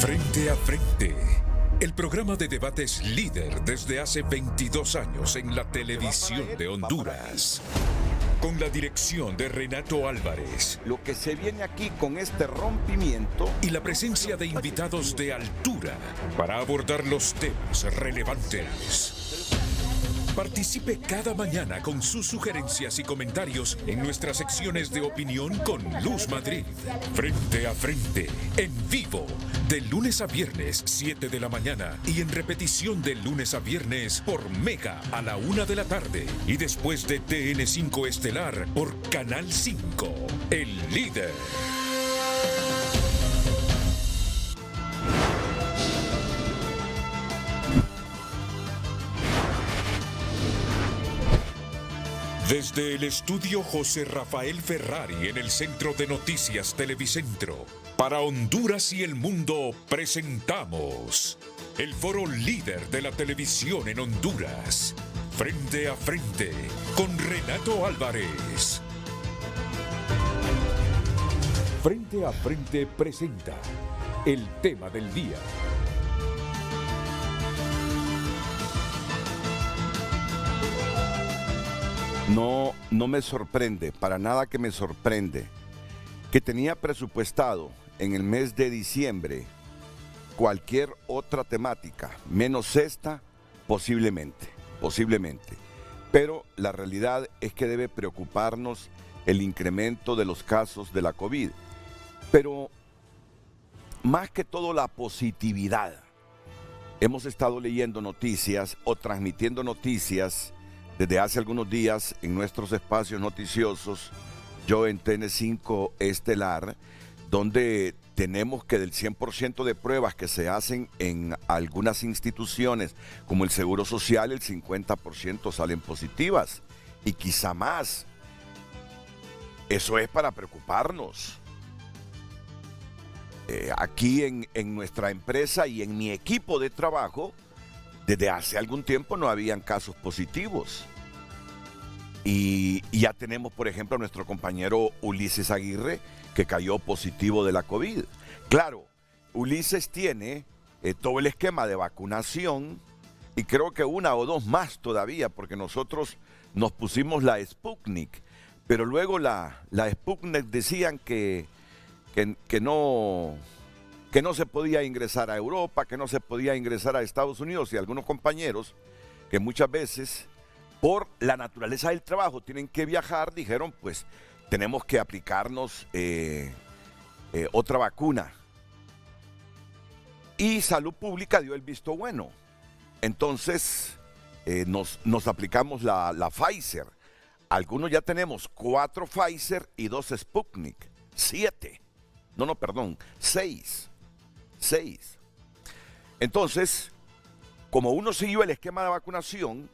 Frente a Frente, el programa de debates líder desde hace 22 años en la televisión de Honduras. Con la dirección de Renato Álvarez. Lo que se viene aquí con este rompimiento. Y la presencia de invitados de altura para abordar los temas relevantes. Participe cada mañana con sus sugerencias y comentarios en nuestras secciones de opinión con Luz Madrid. Frente a Frente, en vivo, de lunes a viernes, 7 de la mañana, y en repetición de lunes a viernes por Mega a la 1 de la tarde, y después de TN5 Estelar por Canal 5, el líder. Desde el estudio José Rafael Ferrari en el Centro de Noticias Televicentro, para Honduras y el mundo presentamos el foro líder de la televisión en Honduras. Frente a Frente con Renato Álvarez. Frente a Frente presenta el tema del día. No me sorprende, para nada que me sorprende, que tenía presupuestado en el mes de diciembre cualquier otra temática, menos esta, posiblemente. Pero la realidad es que debe preocuparnos el incremento de los casos de la COVID. Pero más que todo la positividad. Hemos estado leyendo noticias o transmitiendo noticias desde hace algunos días en nuestros espacios noticiosos, yo en TN5 Estelar, donde tenemos que del 100% de pruebas que se hacen en algunas instituciones, como el Seguro Social, el 50% salen positivas y quizá más. Eso es para preocuparnos. Aquí en nuestra empresa y en mi equipo de trabajo, desde hace algún tiempo no habían casos positivos. Y ya tenemos, por ejemplo, a nuestro compañero Ulises Aguirre, que cayó positivo de la COVID. Claro, Ulises tiene todo el esquema de vacunación y creo que una o dos más todavía, porque nosotros nos pusimos la Sputnik, pero luego la Sputnik decían que no se podía ingresar a Europa, que no se podía ingresar a Estados Unidos, y algunos compañeros que muchas veces, por la naturaleza del trabajo, tienen que viajar, dijeron, pues, tenemos que aplicarnos otra vacuna. Y Salud Pública dio el visto bueno. Entonces, nos aplicamos la Pfizer. Algunos ya tenemos 4 Pfizer y 2 Sputnik. 6. Entonces, como uno siguió el esquema de vacunación,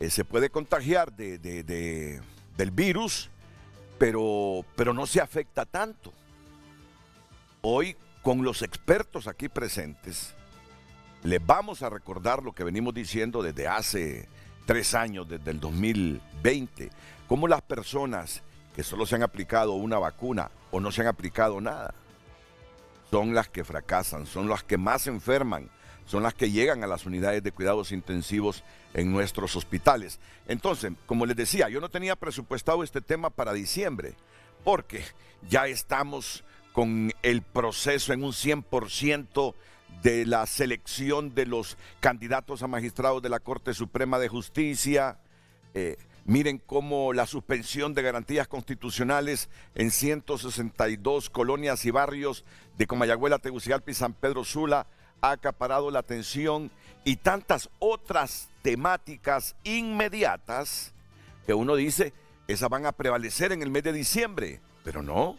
se puede contagiar del virus, pero no se afecta tanto. Hoy, con los expertos aquí presentes, les vamos a recordar lo que venimos diciendo desde hace 3 años, desde el 2020, cómo las personas que solo se han aplicado una vacuna o no se han aplicado nada, son las que fracasan, son las que más se enferman, son las que llegan a las unidades de cuidados intensivos en nuestros hospitales. Entonces, como les decía, yo no tenía presupuestado este tema para diciembre, porque ya estamos con el proceso en un 100% de la selección de los candidatos a magistrados de la Corte Suprema de Justicia. Miren cómo la suspensión de garantías constitucionales en 162 colonias y barrios de Comayagüela, Tegucigalpa y San Pedro Sula ha acaparado la atención, y tantas otras temáticas inmediatas que uno dice, esas van a prevalecer en el mes de diciembre. Pero no.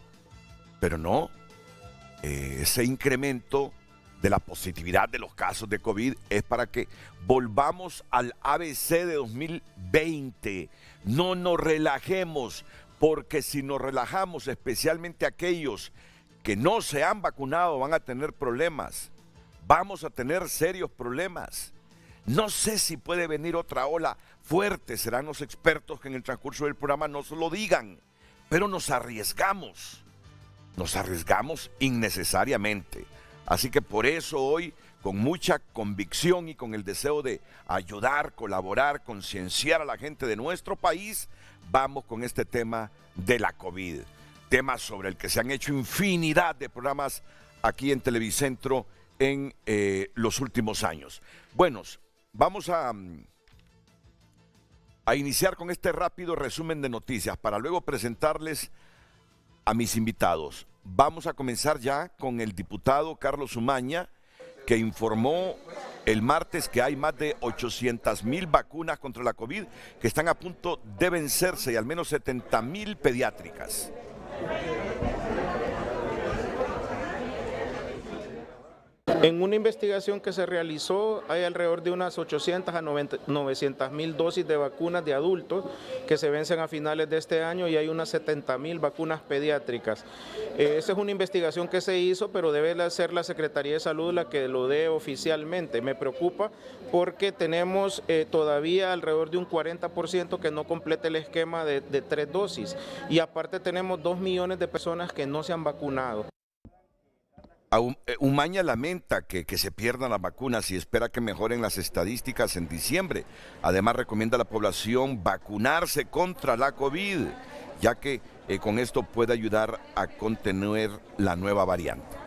Ese incremento de la positividad de los casos de COVID es para que volvamos al ABC de 2020. No nos relajemos, porque si nos relajamos, especialmente aquellos que no se han vacunado, van a tener problemas. Vamos a tener serios problemas. No sé si puede venir otra ola fuerte, serán los expertos que en el transcurso del programa nos lo digan, pero nos arriesgamos innecesariamente. Así que por eso hoy, con mucha convicción y con el deseo de ayudar, colaborar, concienciar a la gente de nuestro país, vamos con este tema de la COVID. Tema sobre el que se han hecho infinidad de programas aquí en Televicentro en los últimos años. Bueno, vamos a iniciar con este rápido resumen de noticias para luego presentarles a mis invitados. Vamos a comenzar ya con el diputado Carlos Umaña, que informó el martes que hay más de 800,000 vacunas contra la COVID que están a punto de vencerse y al menos 70,000 pediátricas. En una investigación que se realizó, hay alrededor de unas 800 a 900,000 dosis de vacunas de adultos que se vencen a finales de este año y hay unas 70,000 vacunas pediátricas. Esa es una investigación que se hizo, pero debe ser la Secretaría de Salud la que lo dé oficialmente. Me preocupa porque tenemos todavía alrededor de un 40% que no completa el esquema de 3 dosis y aparte tenemos 2 millones de personas que no se han vacunado. Umaña lamenta que se pierdan las vacunas y espera que mejoren las estadísticas en diciembre. Además, recomienda a la población vacunarse contra la COVID, ya que con esto puede ayudar a contener la nueva variante.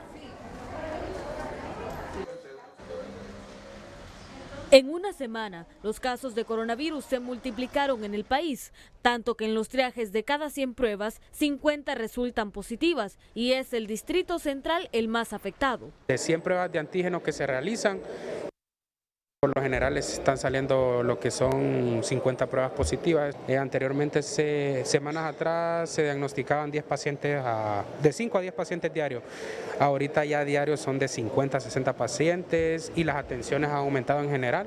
En una semana, los casos de coronavirus se multiplicaron en el país, tanto que en los triajes de cada 100 pruebas, 50 resultan positivas y es el Distrito Central el más afectado. De 100 pruebas de antígeno que se realizan, por lo general les están saliendo lo que son 50 pruebas positivas. Anteriormente, semanas atrás, se diagnosticaban 10 pacientes, de 5 a 10 pacientes diarios. Ahorita ya diarios son de 50 a 60 pacientes y las atenciones han aumentado en general.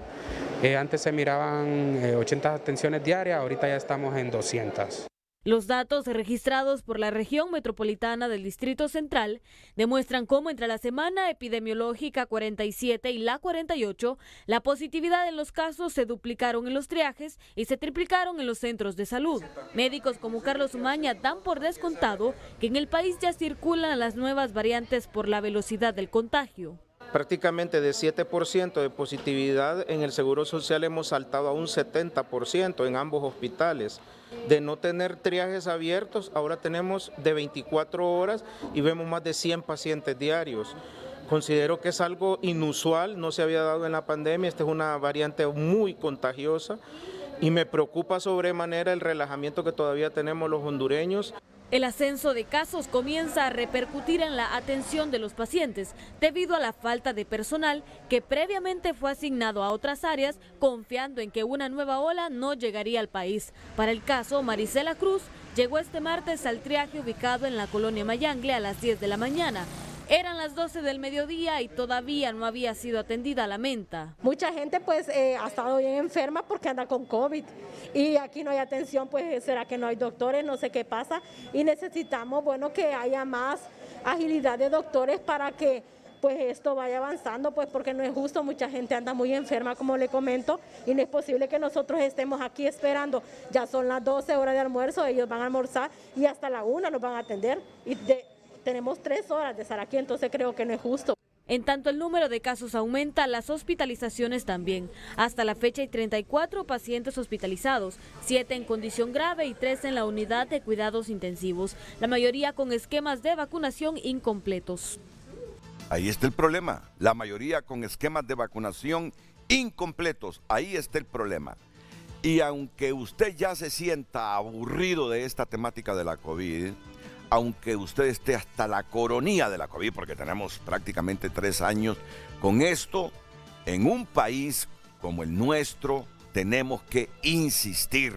Antes se miraban 80 atenciones diarias, ahorita ya estamos en 200. Los datos registrados por la región metropolitana del Distrito Central demuestran cómo entre la semana epidemiológica 47 y la 48, la positividad en los casos se duplicaron en los triajes y se triplicaron en los centros de salud. Médicos como Carlos Umaña dan por descontado que en el país ya circulan las nuevas variantes por la velocidad del contagio. Prácticamente de 7% de positividad en el Seguro Social hemos saltado a un 70% en ambos hospitales. De no tener triajes abiertos, ahora tenemos de 24 horas y vemos más de 100 pacientes diarios. Considero que es algo inusual, no se había dado en la pandemia, esta es una variante muy contagiosa y me preocupa sobremanera el relajamiento que todavía tenemos los hondureños. El ascenso de casos comienza a repercutir en la atención de los pacientes debido a la falta de personal que previamente fue asignado a otras áreas confiando en que una nueva ola no llegaría al país. Para el caso, Marisela Cruz llegó este martes al triaje ubicado en la colonia Mayangle a las 10 de la mañana. Eran las 12 del mediodía y todavía no había sido atendida, lamenta. Mucha gente pues ha estado bien enferma porque anda con COVID y aquí no hay atención, pues será que no hay doctores, no sé qué pasa y necesitamos, bueno, que haya más agilidad de doctores para que pues esto vaya avanzando, pues porque no es justo, mucha gente anda muy enferma como le comento y no es posible que nosotros estemos aquí esperando, ya son las 12 horas de almuerzo, ellos van a almorzar y hasta la 1 nos van a atender y tenemos 3 horas de estar aquí, entonces creo que no es justo. En tanto el número de casos aumenta, las hospitalizaciones también. Hasta la fecha hay 34 pacientes hospitalizados, 7 en condición grave y 3 en la unidad de cuidados intensivos, la mayoría con esquemas de vacunación incompletos. Ahí está el problema, la mayoría con esquemas de vacunación incompletos, ahí está el problema. Y aunque usted ya se sienta aburrido de esta temática de la COVID, aunque usted esté hasta la coronilla de la COVID, porque tenemos prácticamente 3 años con esto, en un país como el nuestro tenemos que insistir.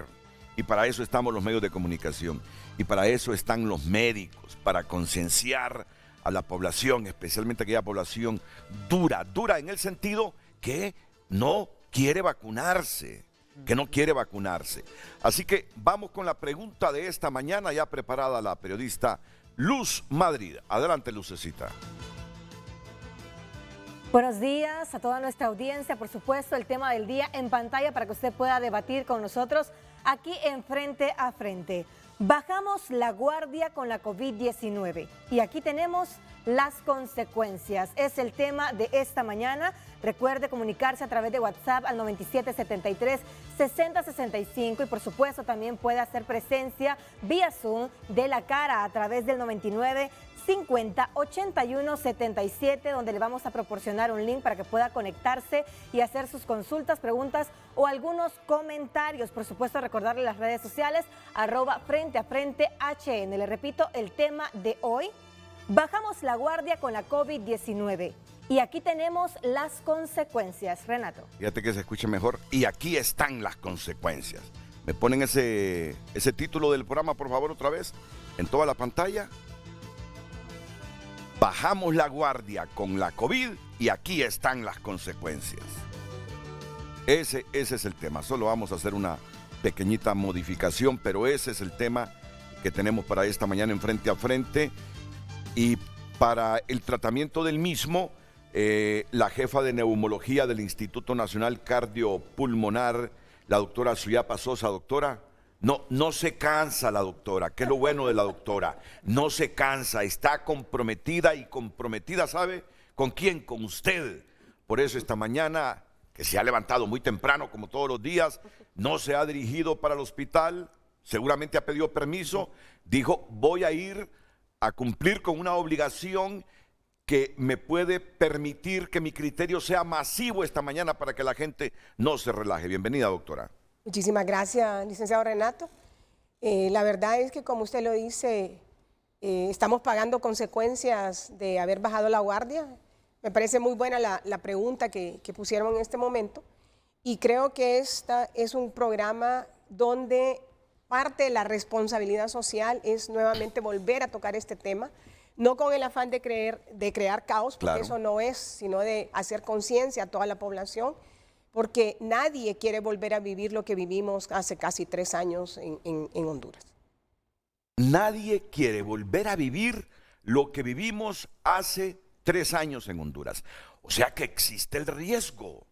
Y para eso estamos los medios de comunicación. Y para eso están los médicos, para concienciar a la población, especialmente aquella población dura en el sentido que no quiere vacunarse. Así que vamos con la pregunta de esta mañana, ya preparada la periodista Luz Madrid. Adelante, Lucecita. Buenos días a toda nuestra audiencia, por supuesto, el tema del día en pantalla para que usted pueda debatir con nosotros aquí en Frente a Frente. Bajamos la guardia con la COVID-19 y aquí tenemos las consecuencias. Es el tema de esta mañana. Recuerde comunicarse a través de WhatsApp al 9773-6065 y por supuesto también puede hacer presencia vía Zoom de la cara a través del 9950-8177, donde le vamos a proporcionar un link para que pueda conectarse y hacer sus consultas, preguntas o algunos comentarios. Por supuesto, recordarle las redes sociales, @FrenteAFrenteHN. Le repito, el tema de hoy: bajamos la guardia con la COVID-19. Y aquí tenemos las consecuencias, Renato. Fíjate que se escuche mejor. Y aquí están las consecuencias. ¿Me ponen ese título del programa, por favor, otra vez? En toda la pantalla. Bajamos la guardia con la COVID y aquí están las consecuencias. Ese es el tema. Solo vamos a hacer una pequeñita modificación, pero ese es el tema que tenemos para esta mañana en Frente a Frente. Y para el tratamiento del mismo, la jefa de neumología del Instituto Nacional Cardiopulmonar, la doctora Suyapa Sosa. Doctora, no se cansa la doctora, que es lo bueno de la doctora, no se cansa, está comprometida y comprometida, ¿sabe? ¿Con quién? Con usted. Por eso esta mañana, que se ha levantado muy temprano como todos los días, no se ha dirigido para el hospital, seguramente ha pedido permiso, dijo: voy a ir a cumplir con una obligación que me puede permitir que mi criterio sea masivo esta mañana para que la gente no se relaje. Bienvenida, doctora. Muchísimas gracias, licenciado Renato. La verdad es que, como usted lo dice, estamos pagando consecuencias de haber bajado la guardia. Me parece muy buena la pregunta que pusieron en este momento, y creo que esta es un programa donde parte de la responsabilidad social es nuevamente volver a tocar este tema, no con el afán de crear caos, porque Claro. eso no es, sino de hacer conciencia a toda la población, porque nadie quiere volver a vivir lo que vivimos hace casi 3 años en Honduras. Nadie quiere volver a vivir lo que vivimos hace 3 años en Honduras. O sea que existe el riesgo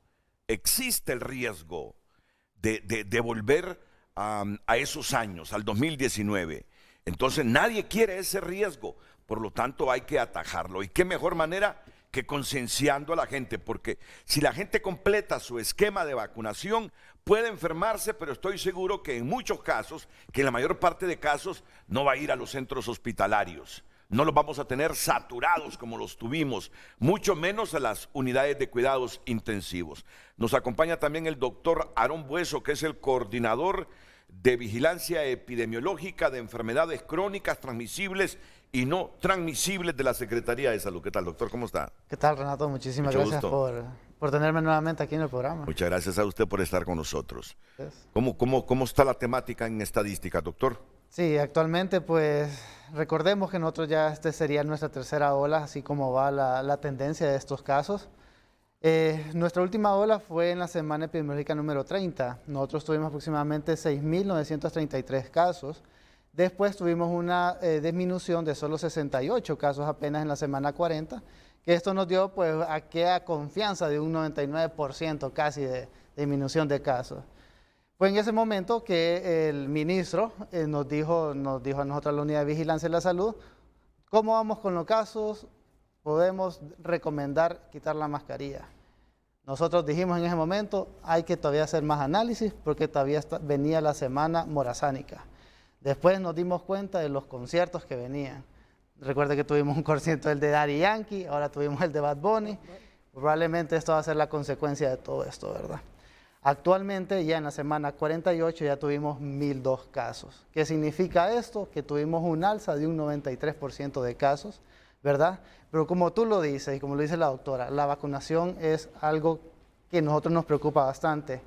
de volver a esos años, al 2019. Entonces nadie quiere ese riesgo, por lo tanto hay que atajarlo. ¿Y qué mejor manera que concienciando a la gente? Porque si la gente completa su esquema de vacunación, puede enfermarse, pero estoy seguro que en muchos casos, que en la mayor parte de casos, no va a ir a los centros hospitalarios. No los vamos a tener saturados como los tuvimos, mucho menos a las unidades de cuidados intensivos. Nos acompaña también el doctor Aarón Bueso, que es el coordinador de vigilancia epidemiológica de enfermedades crónicas, transmisibles y no transmisibles de la Secretaría de Salud. ¿Qué tal, doctor? ¿Cómo está? ¿Qué tal, Renato? Muchísimas Mucho gracias gusto. por tenerme nuevamente aquí en el programa. Muchas gracias a usted por estar con nosotros. Gracias. ¿Cómo está la temática en estadística, doctor? Sí, actualmente pues recordemos que nosotros ya sería nuestra tercera ola, así como va la tendencia de estos casos. Nuestra última ola fue en la semana epidemiológica número 30. Nosotros tuvimos aproximadamente 6.933 casos. Después tuvimos una disminución de solo 68 casos apenas en la semana 40, que esto nos dio pues aquella confianza de un 99% casi de disminución de casos. Fue en ese momento que el ministro nos dijo a nosotros, la Unidad de Vigilancia de la Salud, ¿cómo vamos con los casos? Podemos recomendar quitar la mascarilla. Nosotros dijimos en ese momento, hay que todavía hacer más análisis porque todavía venía la semana morazánica. Después nos dimos cuenta de los conciertos que venían. Recuerda que tuvimos un concierto del de Daddy Yankee, ahora tuvimos el de Bad Bunny. Probablemente esto va a ser la consecuencia de todo esto, ¿verdad? Actualmente, ya en la semana 48, ya tuvimos 1.002 casos. ¿Qué significa esto? Que tuvimos un alza de un 93% de casos, ¿verdad? Pero como tú lo dices y como lo dice la doctora, la vacunación es algo que a nosotros nos preocupa bastante.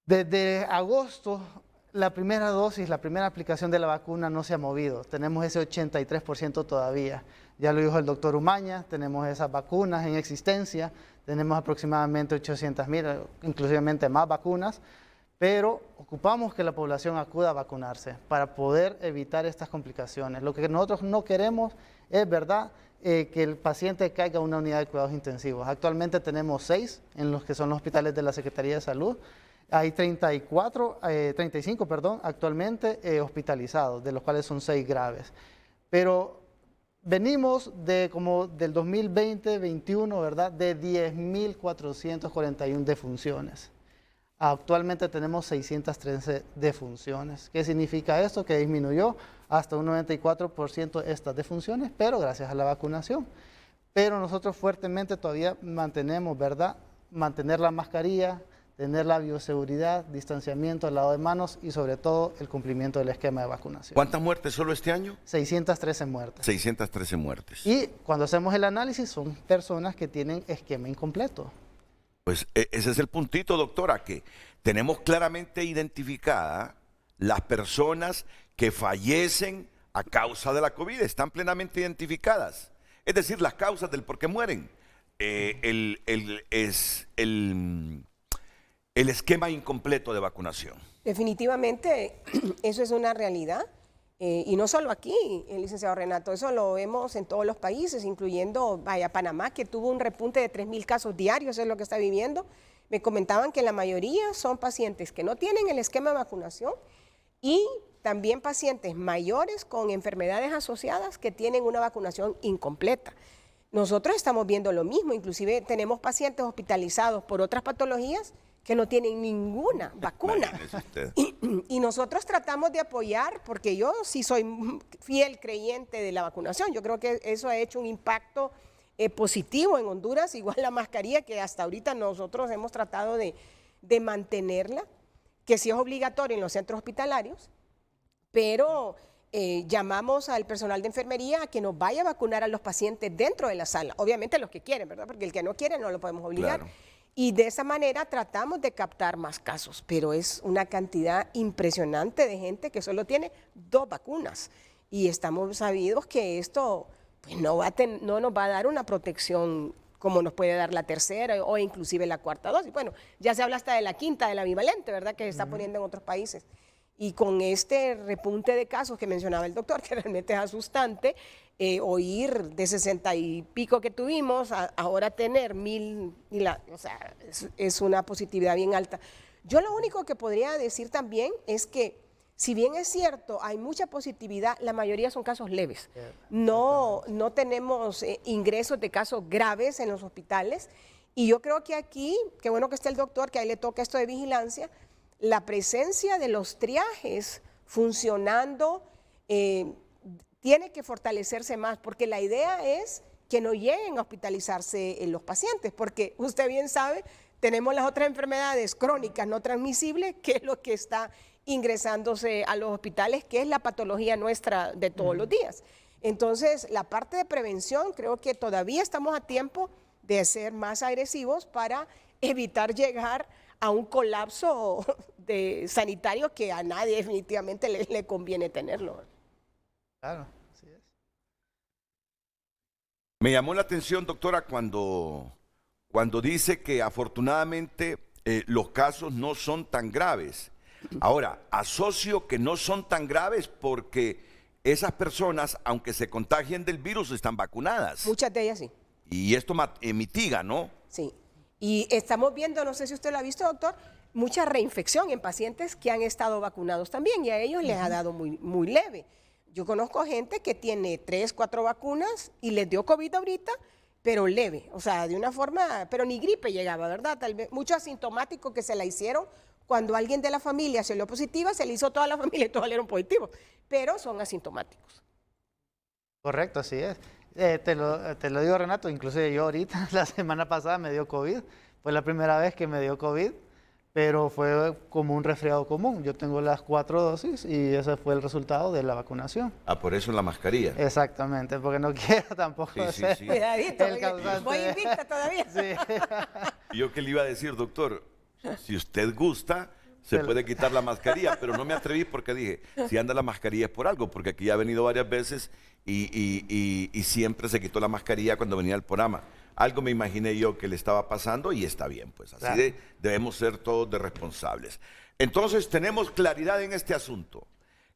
Desde agosto, la primera dosis, la primera aplicación de la vacuna no se ha movido. Tenemos ese 83% todavía. Ya lo dijo el doctor Umaña, tenemos esas vacunas en existencia, tenemos aproximadamente 800,000, inclusivamente más vacunas, pero ocupamos que la población acuda a vacunarse para poder evitar estas complicaciones. Lo que nosotros no queremos es, ¿verdad?, que el paciente caiga en una unidad de cuidados intensivos. Actualmente tenemos 6 en los que son los hospitales de la Secretaría de Salud. Hay 35 actualmente hospitalizados, de los cuales son 6 graves. Pero venimos de como del 2020-21, ¿verdad? De 10.441 defunciones. Actualmente tenemos 613 defunciones. ¿Qué significa esto? Que disminuyó hasta un 94% estas defunciones, pero gracias a la vacunación. Pero nosotros fuertemente todavía mantenemos, ¿verdad? Mantener la mascarilla, tener la bioseguridad, distanciamiento, lavado de manos y sobre todo el cumplimiento del esquema de vacunación. ¿Cuántas muertes solo este año? 613 muertes. 613 muertes. Y cuando hacemos el análisis son personas que tienen esquema incompleto. Pues ese es el puntito, doctora, que tenemos claramente identificada las personas que fallecen a causa de la COVID, están plenamente identificadas. Es decir, las causas del por qué mueren. El esquema incompleto de vacunación. Definitivamente, eso es una realidad. Y no solo aquí, el licenciado Renato, eso lo vemos en todos los países, incluyendo Panamá, que tuvo un repunte de 3.000 casos diarios, es lo que está viviendo. Me comentaban que la mayoría son pacientes que no tienen el esquema de vacunación y también pacientes mayores con enfermedades asociadas que tienen una vacunación incompleta. Nosotros estamos viendo lo mismo, inclusive tenemos pacientes hospitalizados por otras patologías que no tienen ninguna vacuna. Y nosotros tratamos de apoyar, porque yo sí soy fiel creyente de la vacunación. Yo creo que eso ha hecho un impacto positivo en Honduras, igual la mascarilla, que hasta ahorita nosotros hemos tratado de mantenerla, que sí es obligatoria en los centros hospitalarios, pero llamamos al personal de enfermería a que nos vaya a vacunar a los pacientes dentro de la sala. Obviamente los que quieren, ¿verdad? Porque el que no quiere no lo podemos obligar. Claro. Y de esa manera tratamos de captar más casos, pero es una cantidad impresionante de gente que solo tiene 2 vacunas. Y estamos sabidos que esto pues, no nos va a dar una protección como nos puede dar la tercera o inclusive la cuarta dosis. Bueno, ya se habla hasta de la quinta, de la bivalente, ¿verdad? Que se está poniendo en otros países. Y con este repunte de casos que mencionaba el doctor, que realmente es asustante, oír de 60 y pico que tuvimos, ahora tener 1.000, o sea, es una positividad bien alta. Yo lo único que podría decir también es que, si bien es cierto, hay mucha positividad, la mayoría son casos leves. No tenemos ingresos de casos graves en los hospitales. Y yo creo que aquí, qué bueno que esté el doctor, que a él le toca esto de vigilancia, la presencia de los triajes funcionando tiene que fortalecerse más, porque la idea es que no lleguen a hospitalizarse los pacientes, porque usted bien sabe, tenemos las otras enfermedades crónicas no transmisibles, que es lo que está ingresándose a los hospitales, que es la patología nuestra de todos los días. Entonces, la parte de prevención, creo que todavía estamos a tiempo de ser más agresivos para evitar llegar a un colapso sanitario que a nadie definitivamente le conviene tenerlo. Claro, así es. Me llamó la atención, doctora, cuando dice que afortunadamente los casos no son tan graves. Ahora, asocio que no son tan graves porque esas personas, aunque se contagien del virus, están vacunadas. Muchas de ellas sí. Y esto mitiga, ¿no? Sí. Y estamos viendo, no sé si usted lo ha visto, doctor, mucha reinfección en pacientes que han estado vacunados también y a ellos les ha dado muy leve. Yo conozco gente que tiene 3, 4 vacunas y les dio COVID ahorita, pero leve, o sea, de una forma, pero ni gripe llegaba, ¿verdad? Tal vez mucho asintomático que se la hicieron cuando alguien de la familia salió positiva, se le hizo a toda la familia y todos salieron positivos, pero son asintomáticos. Correcto, así es. Te lo digo, Renato, inclusive yo ahorita, la semana pasada me dio COVID, fue la primera vez que me dio COVID, pero fue como un resfriado común. Yo tengo las 4 dosis y ese fue el resultado de la vacunación. Ah, por eso la mascarilla. Exactamente, porque no quiero tampoco ser Cuidadito, el causante. voy invicta todavía. Sí. Yo qué le iba a decir, doctor, si usted gusta, se puede quitar la mascarilla, pero no me atreví porque dije, si anda la mascarilla es por algo, porque aquí ha venido varias veces y siempre se quitó la mascarilla cuando venía al programa. Algo me imaginé yo que le estaba pasando y está bien, pues así Claro. debemos ser todos de responsables. Entonces tenemos claridad en este asunto.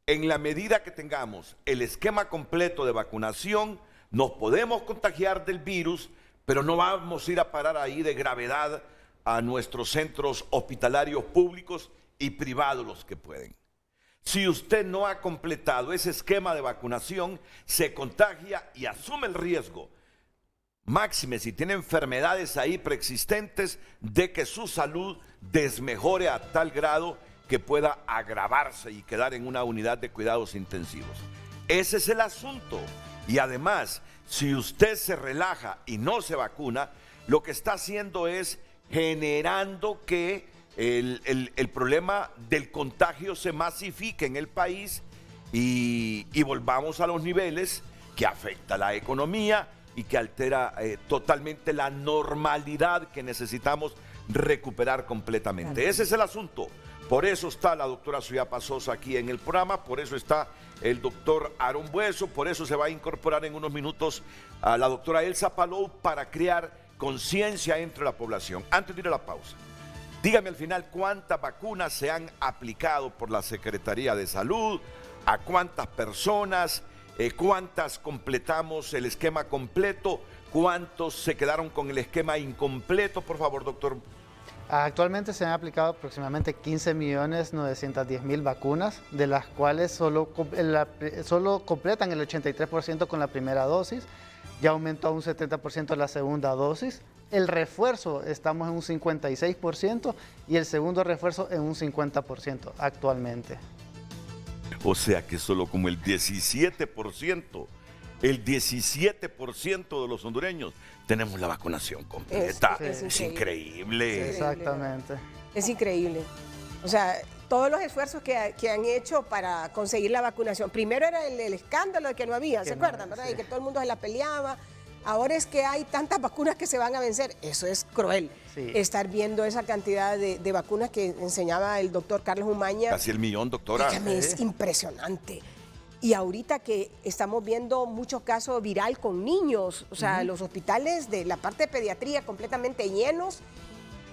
En la medida que tengamos el esquema completo de vacunación, nos podemos contagiar del virus, pero no vamos a ir a parar ahí de gravedad a nuestros centros hospitalarios públicos y privados los que pueden. si usted no ha completado ese esquema de vacunación, se contagia y asume el riesgo. Máxime si tiene enfermedades ahí preexistentes, de que su salud desmejore a tal grado que pueda agravarse y quedar en una unidad de cuidados intensivos. Ese es el asunto. Y además, si usted se relaja y no se vacuna, lo que está haciendo es generando que el problema del contagio se masifique en el país y volvamos a los niveles que afecta la economía y que altera totalmente la normalidad que necesitamos recuperar completamente. Claro. Ese es el asunto. Por eso está la doctora Suyapa Sosa aquí en el programa, por eso está el doctor Aaron Bueso, por eso se va a incorporar en unos minutos a la doctora Elsa Palou para crear conciencia entre la población. Antes de ir a la pausa, dígame al final cuántas vacunas se han aplicado por la Secretaría de Salud, a cuántas personas, cuántas completamos el esquema completo, cuántos se quedaron con el esquema incompleto, por favor, doctor. Actualmente se han aplicado aproximadamente 15.910.000 vacunas, de las cuales solo completan el 83% con la primera dosis, ya aumentó a un 70% la segunda dosis. El refuerzo estamos en un 56% y el segundo refuerzo en un 50% actualmente. O sea que solo como el 17% de los hondureños tenemos la vacunación completa. Es increíble. Sí, exactamente. Es increíble. O sea, todos los esfuerzos que han hecho para conseguir la vacunación. Primero era el escándalo de que no había, ¿se acuerdan? ¿Verdad? Y que todo el mundo se la peleaba. Ahora es que hay tantas vacunas que se van a vencer. Eso es cruel. Sí. Estar viendo esa cantidad de vacunas que enseñaba el doctor Carlos Umaña. Casi 1 millón, doctora. Es impresionante. Y ahorita que estamos viendo muchos casos viral con niños, o sea, los hospitales de la parte de pediatría completamente llenos,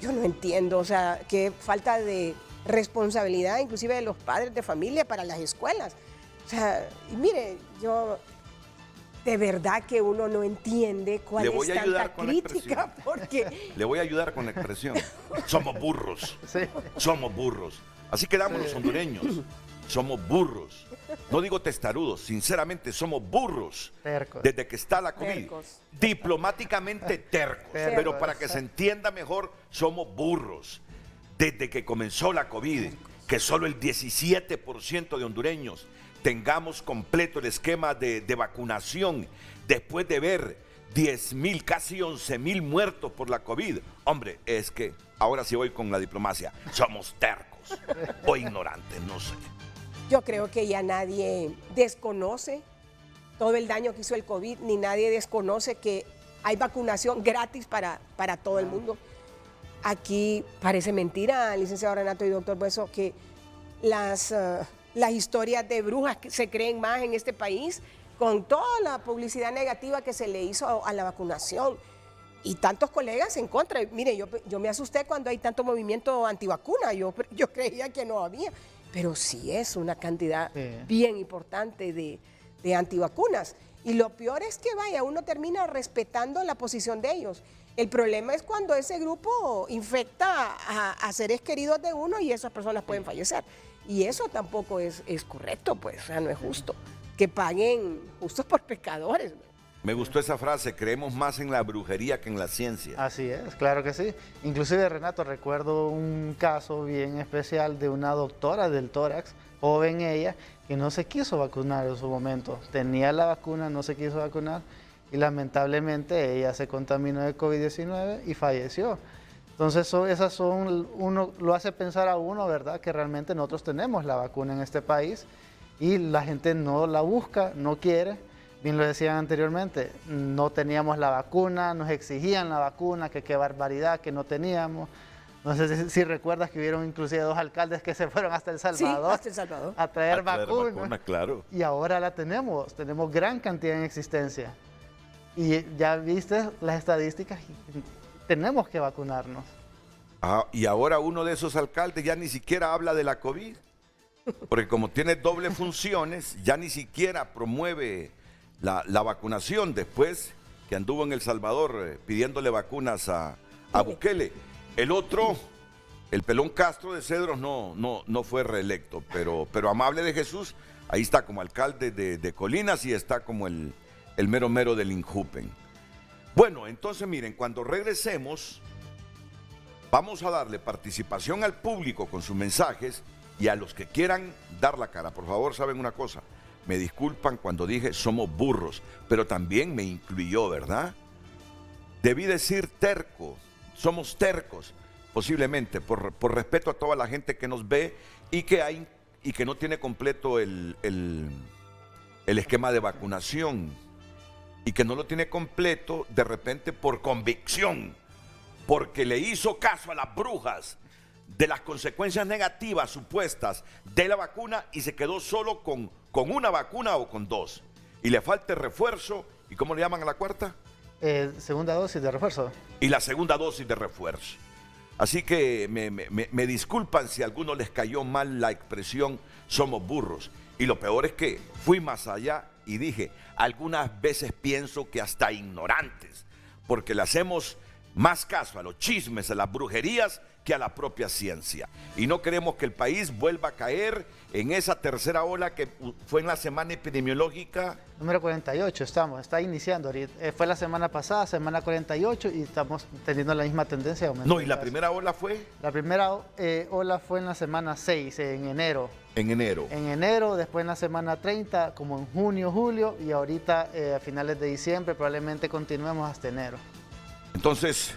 yo no entiendo, o sea, qué falta de responsabilidad inclusive de los padres de familia para las escuelas. O sea, y mire, yo de verdad que uno no entiende cuál es tanta crítica, porque... Le voy a ayudar con la expresión. Somos burros. Sí. Somos burros. Así quedamos los hondureños. Somos burros. No digo testarudos, sinceramente somos burros. Tercos. Desde que está la COVID. Tercos. Diplomáticamente tercos. Pero para que se entienda mejor, somos burros. Desde que comenzó la COVID, que solo el 17% de hondureños tengamos completo el esquema de vacunación, después de ver 10.000, casi 11.000 muertos por la COVID. Hombre, es que ahora sí voy con la diplomacia. Somos tercos o ignorantes, no sé. Yo creo que ya nadie desconoce todo el daño que hizo el COVID, ni nadie desconoce que hay vacunación gratis para todo el mundo. Aquí parece mentira, licenciado Renato y doctor Bueso, que las historias de brujas se creen más en este país con toda la publicidad negativa que se le hizo a la vacunación. Y tantos colegas en contra. Mire, yo me asusté cuando hay tanto movimiento antivacuna. Yo creía que no había. Pero sí es una cantidad bien importante de antivacunas. Y lo peor es que, vaya, uno termina respetando la posición de ellos. El problema es cuando ese grupo infecta a seres queridos de uno y esas personas pueden fallecer. Y eso tampoco es correcto, pues, o sea, no es justo. Que paguen justos por pecadores. Me gustó esa frase, creemos más en la brujería que en la ciencia. Así es, claro que sí. Inclusive, Renato, recuerdo un caso bien especial de una doctora del tórax, joven ella, que no se quiso vacunar en su momento. Tenía la vacuna, no se quiso vacunar y lamentablemente ella se contaminó de COVID-19 y falleció. Entonces, uno lo hace pensar a uno, ¿verdad?, que realmente nosotros tenemos la vacuna en este país y la gente no la busca, no quiere. Bien lo decían anteriormente, no teníamos la vacuna, nos exigían la vacuna, que qué barbaridad, que no teníamos. No sé si recuerdas que hubieron inclusive 2 alcaldes que se fueron hasta El Salvador, hasta El Salvador. a traer vacuna, claro. Y ahora la tenemos gran cantidad en existencia. Y ya viste las estadísticas, tenemos que vacunarnos. Y ahora uno de esos alcaldes ya ni siquiera habla de la COVID, porque como tiene doble funciones, ya ni siquiera promueve la vacunación después que anduvo en El Salvador pidiéndole vacunas a Bukele. El otro El pelón Castro de Cedros no fue reelecto, pero Amable de Jesús, ahí está como alcalde de Colinas y está como el mero mero del Injupen. Bueno, entonces miren, cuando regresemos, vamos a darle participación al público con sus mensajes y a los que quieran dar la cara. Por favor, ¿saben una cosa? Me disculpan cuando dije somos burros, pero también me incluyó, ¿verdad? Debí decir terco, somos tercos, posiblemente, por respeto a toda la gente que nos ve y que no tiene completo el esquema de vacunación y que no lo tiene completo de repente por convicción, porque le hizo caso a las brujas de las consecuencias negativas supuestas de la vacuna y se quedó solo con una vacuna o con dos. Y le falta el refuerzo, ¿y cómo le llaman a la cuarta? Segunda dosis de refuerzo. Y la segunda dosis de refuerzo. Así que me disculpan si a algunos les cayó mal la expresión somos burros. Y lo peor es que fui más allá y dije, algunas veces pienso que hasta ignorantes, porque le hacemos más caso a los chismes, a las brujerías, que a la propia ciencia. Y no queremos que el país vuelva a caer en esa tercera ola que fue en la semana epidemiológica. Número 48 está iniciando ahorita. Fue la semana pasada, semana 48, y estamos teniendo la misma tendencia. No, ¿y la primera ola fue? La primera ola fue en la semana 6, en enero. En enero. En enero, después en la semana 30, como en junio, julio, y ahorita a finales de diciembre probablemente continuemos hasta enero. Entonces,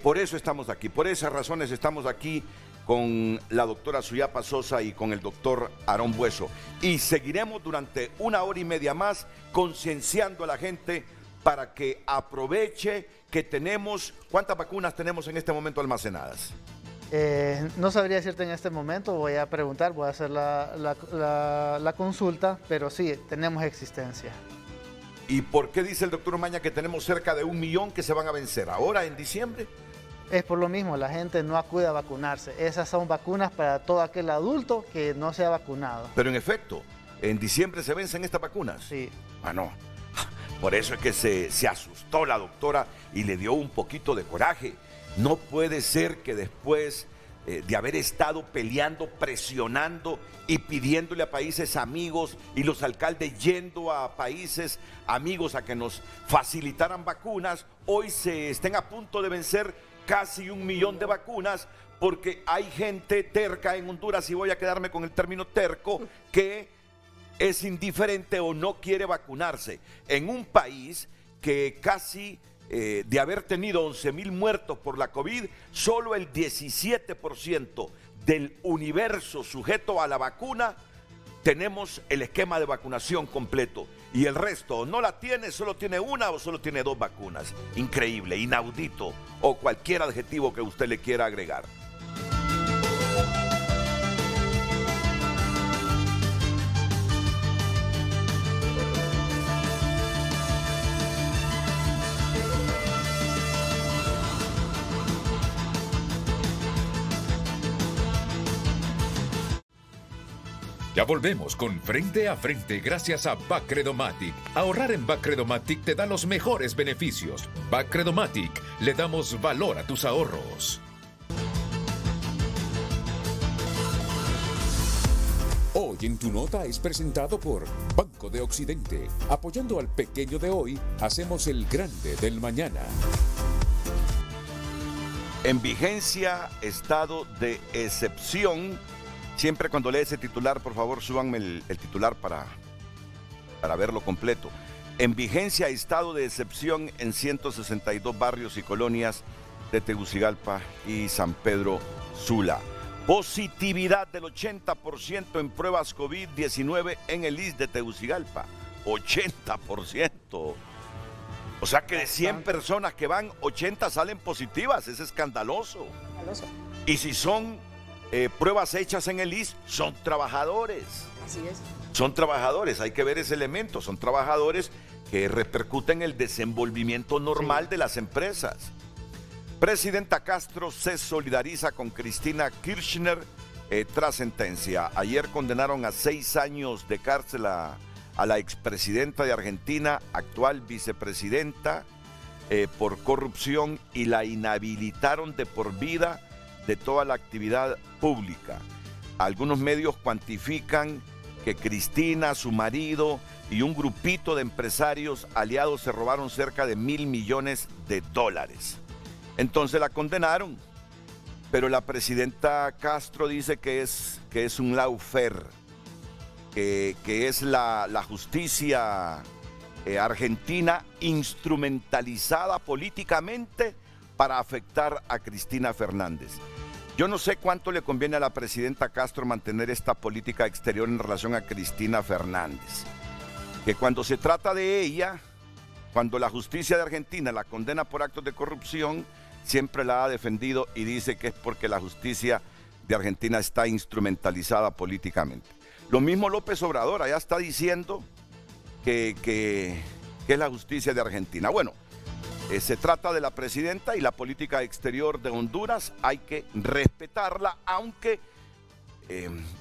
por eso estamos aquí, por esas razones estamos aquí con la doctora Suyapa Sosa y con el doctor Aarón Bueso. Y seguiremos durante 1 hora y media más concienciando a la gente para que aproveche que tenemos, ¿cuántas vacunas tenemos en este momento almacenadas? No sabría decirte en este momento, voy a preguntar, voy a hacer la consulta, pero sí, tenemos existencia. ¿Y por qué dice el doctor Umaña que tenemos cerca de 1 millón que se van a vencer ahora en diciembre? Es por lo mismo, la gente no acude a vacunarse. Esas son vacunas para todo aquel adulto que no se ha vacunado. Pero en efecto, ¿en diciembre se vencen estas vacunas? Sí. Ah, no. Por eso es que se asustó la doctora y le dio un poquito de coraje. No puede ser que después de haber estado peleando, presionando y pidiéndole a países amigos y los alcaldes yendo a países amigos a que nos facilitaran vacunas, hoy se estén a punto de vencer casi 1 millón de vacunas porque hay gente terca en Honduras, y voy a quedarme con el término terco, que es indiferente o no quiere vacunarse. En un país que casi de haber tenido 11,000 muertos por la COVID, solo el 17% del universo sujeto a la vacuna tenemos el esquema de vacunación completo. Y el resto no la tiene, solo tiene 1 o solo tiene 2 vacunas. Increíble, inaudito o cualquier adjetivo que usted le quiera agregar. Ya volvemos con Frente a Frente gracias a Bacredomatic. Ahorrar en Bacredomatic te da los mejores beneficios. Bacredomatic, le damos valor a tus ahorros. Hoy en Tu Nota es presentado por Banco de Occidente. Apoyando al pequeño de hoy, hacemos el grande del mañana. En vigencia, estado de excepción. Siempre cuando lee ese titular, por favor, súbanme el titular para verlo completo. En vigencia, estado de excepción en 162 barrios y colonias de Tegucigalpa y San Pedro Sula. Positividad del 80% en pruebas COVID-19 en el ISSSTE de Tegucigalpa. 80%. O sea que de 100 personas que van, 80 salen positivas. Es escandaloso. Y si son pruebas hechas en el ISSSTE, son trabajadores. Así es. Son trabajadores, hay que ver ese elemento. Son trabajadores que repercuten en el desenvolvimiento normal de las empresas. Presidenta Castro se solidariza con Cristina Kirchner tras sentencia. Ayer condenaron a 6 años de cárcel a la expresidenta de Argentina, actual vicepresidenta, por corrupción, y la inhabilitaron de por vida de toda la actividad pública. Algunos medios cuantifican que Cristina, su marido y un grupito de empresarios aliados se robaron cerca de $1.000 millones. Entonces la condenaron, pero la presidenta Castro dice que es un lawfare, que es la justicia argentina instrumentalizada políticamente para afectar a Cristina Fernández. Yo no sé cuánto le conviene a la presidenta Castro mantener esta política exterior en relación a Cristina Fernández. Que cuando se trata de ella, cuando la justicia de Argentina la condena por actos de corrupción, siempre la ha defendido y dice que es porque la justicia de Argentina está instrumentalizada políticamente. Lo mismo López Obrador, allá está diciendo que es la justicia de Argentina. Bueno, se trata de la presidenta y la política exterior de Honduras, hay que respetarla, aunque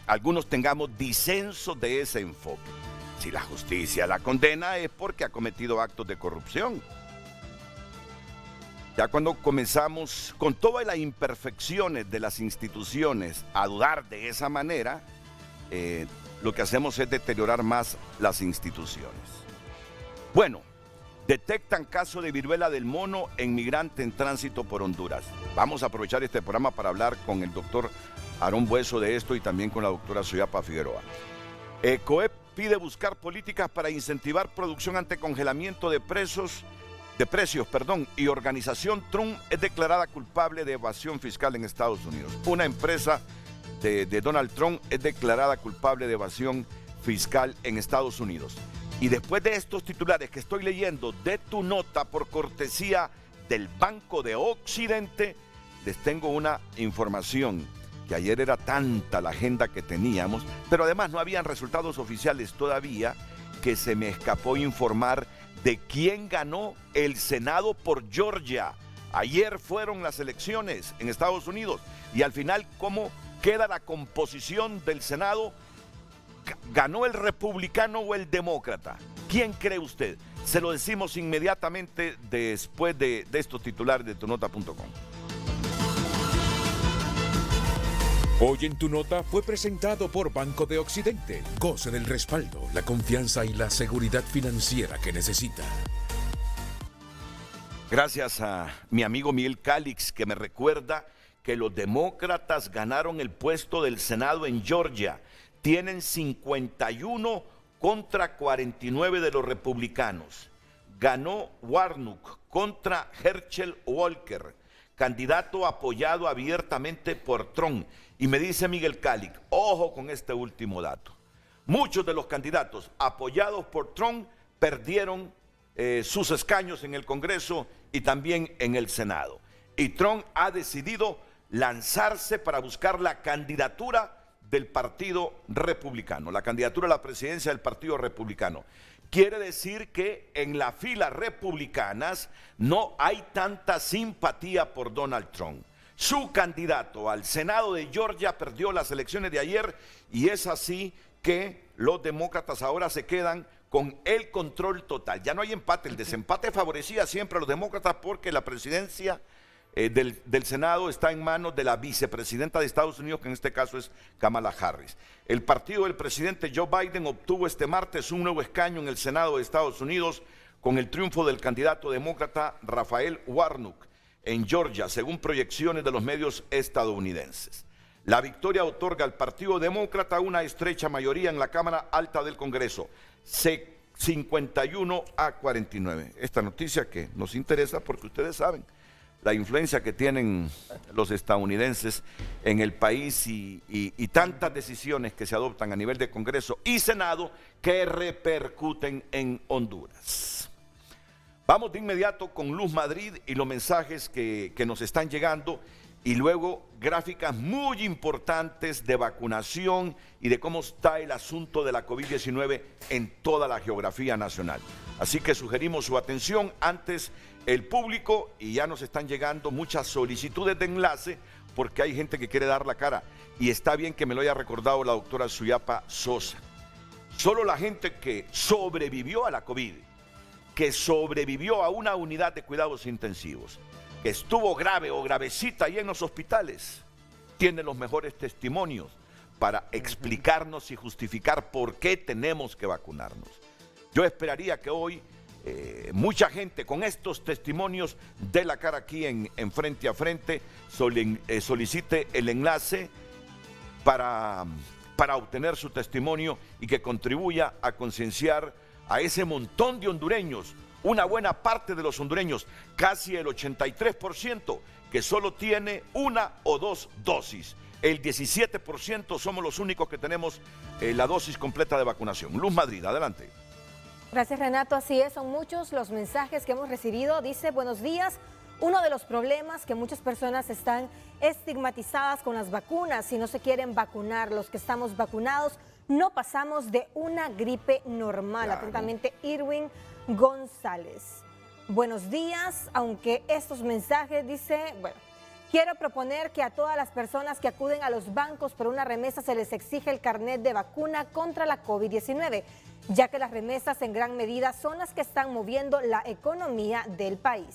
algunos tengamos disensos de ese enfoque. Si la justicia la condena es porque ha cometido actos de corrupción. Ya cuando comenzamos con todas las imperfecciones de las instituciones a dudar de esa manera, lo que hacemos es deteriorar más las instituciones. Bueno, detectan caso de viruela del mono en migrante en tránsito por Honduras. Vamos a aprovechar este programa para hablar con el doctor Aarón Bueso de esto y también con la doctora Suyapa Figueroa. COEP pide buscar políticas para incentivar producción ante congelamiento de precios, y organización Trump es declarada culpable de evasión fiscal en Estados Unidos. Una empresa de Donald Trump es declarada culpable de evasión fiscal en Estados Unidos. Y después de estos titulares que estoy leyendo de tu nota por cortesía del Banco de Occidente, les tengo una información que ayer era tanta la agenda que teníamos, pero además no habían resultados oficiales todavía, que se me escapó informar de quién ganó el Senado por Georgia. Ayer fueron las elecciones en Estados Unidos y al final, ¿cómo queda la composición del Senado? ¿Ganó el republicano o el demócrata? ¿Quién cree usted? Se lo decimos inmediatamente después de estos titulares de tunota.com. Hoy en Tu Nota fue presentado por Banco de Occidente. Goce del respaldo, la confianza y la seguridad financiera que necesita. Gracias a mi amigo Miguel Calix, que me recuerda que los demócratas ganaron el puesto del Senado en Georgia. Tienen 51 contra 49 de los republicanos. Ganó Warnock contra Herschel Walker, candidato apoyado abiertamente por Trump. Y me dice Miguel Calix, ojo con este último dato. Muchos de los candidatos apoyados por Trump perdieron sus escaños en el Congreso y también en el Senado. Y Trump ha decidido lanzarse para buscar la candidatura del Partido Republicano, la candidatura a la presidencia del Partido Republicano. Quiere decir que en las filas republicanas no hay tanta simpatía por Donald Trump. Su candidato al Senado de Georgia perdió las elecciones de ayer y es así que los demócratas ahora se quedan con el control total. Ya no hay empate, el desempate favorecía siempre a los demócratas porque la presidencia del Senado está en manos de la vicepresidenta de Estados Unidos, que en este caso es Kamala Harris. El partido del presidente Joe Biden obtuvo este martes un nuevo escaño en el Senado de Estados Unidos con el triunfo del candidato demócrata Raphael Warnock en Georgia, según proyecciones de los medios estadounidenses. La victoria otorga al Partido Demócrata una estrecha mayoría en la Cámara Alta del Congreso, 51 a 49. Esta noticia que nos interesa porque ustedes saben la influencia que tienen los estadounidenses en el país y tantas decisiones que se adoptan a nivel de Congreso y Senado que repercuten en Honduras. Vamos de inmediato con Luz Madrid y los mensajes que nos están llegando y luego gráficas muy importantes de vacunación y de cómo está el asunto de la COVID-19 en toda la geografía nacional. Así que sugerimos su atención antes el público y ya nos están llegando muchas solicitudes de enlace porque hay gente que quiere dar la cara y está bien que me lo haya recordado la doctora Suyapa Sosa. Solo la gente que sobrevivió a la COVID, que sobrevivió a una unidad de cuidados intensivos, que estuvo grave o gravecita ahí en los hospitales, tiene los mejores testimonios para explicarnos y justificar por qué tenemos que vacunarnos. Yo esperaría que hoy mucha gente con estos testimonios dé la cara aquí en Frente a Frente, solicite el enlace para obtener su testimonio y que contribuya a concienciar a ese montón de hondureños, una buena parte de los hondureños, casi el 83%, que solo tiene 1 o 2 dosis. El 17% somos los únicos que tenemos la dosis completa de vacunación. Luz Madrid, adelante. Gracias, Renato. Así es, son muchos los mensajes que hemos recibido. Dice, buenos días. Uno de los problemas que muchas personas están estigmatizadas con las vacunas y no se quieren vacunar. Los que estamos vacunados no pasamos de una gripe normal. Claro. Atentamente, Irwin González. Buenos días, aunque estos mensajes dice, bueno, quiero proponer que a todas las personas que acuden a los bancos por una remesa se les exige el carnet de vacuna contra la COVID-19, ya que las remesas en gran medida son las que están moviendo la economía del país.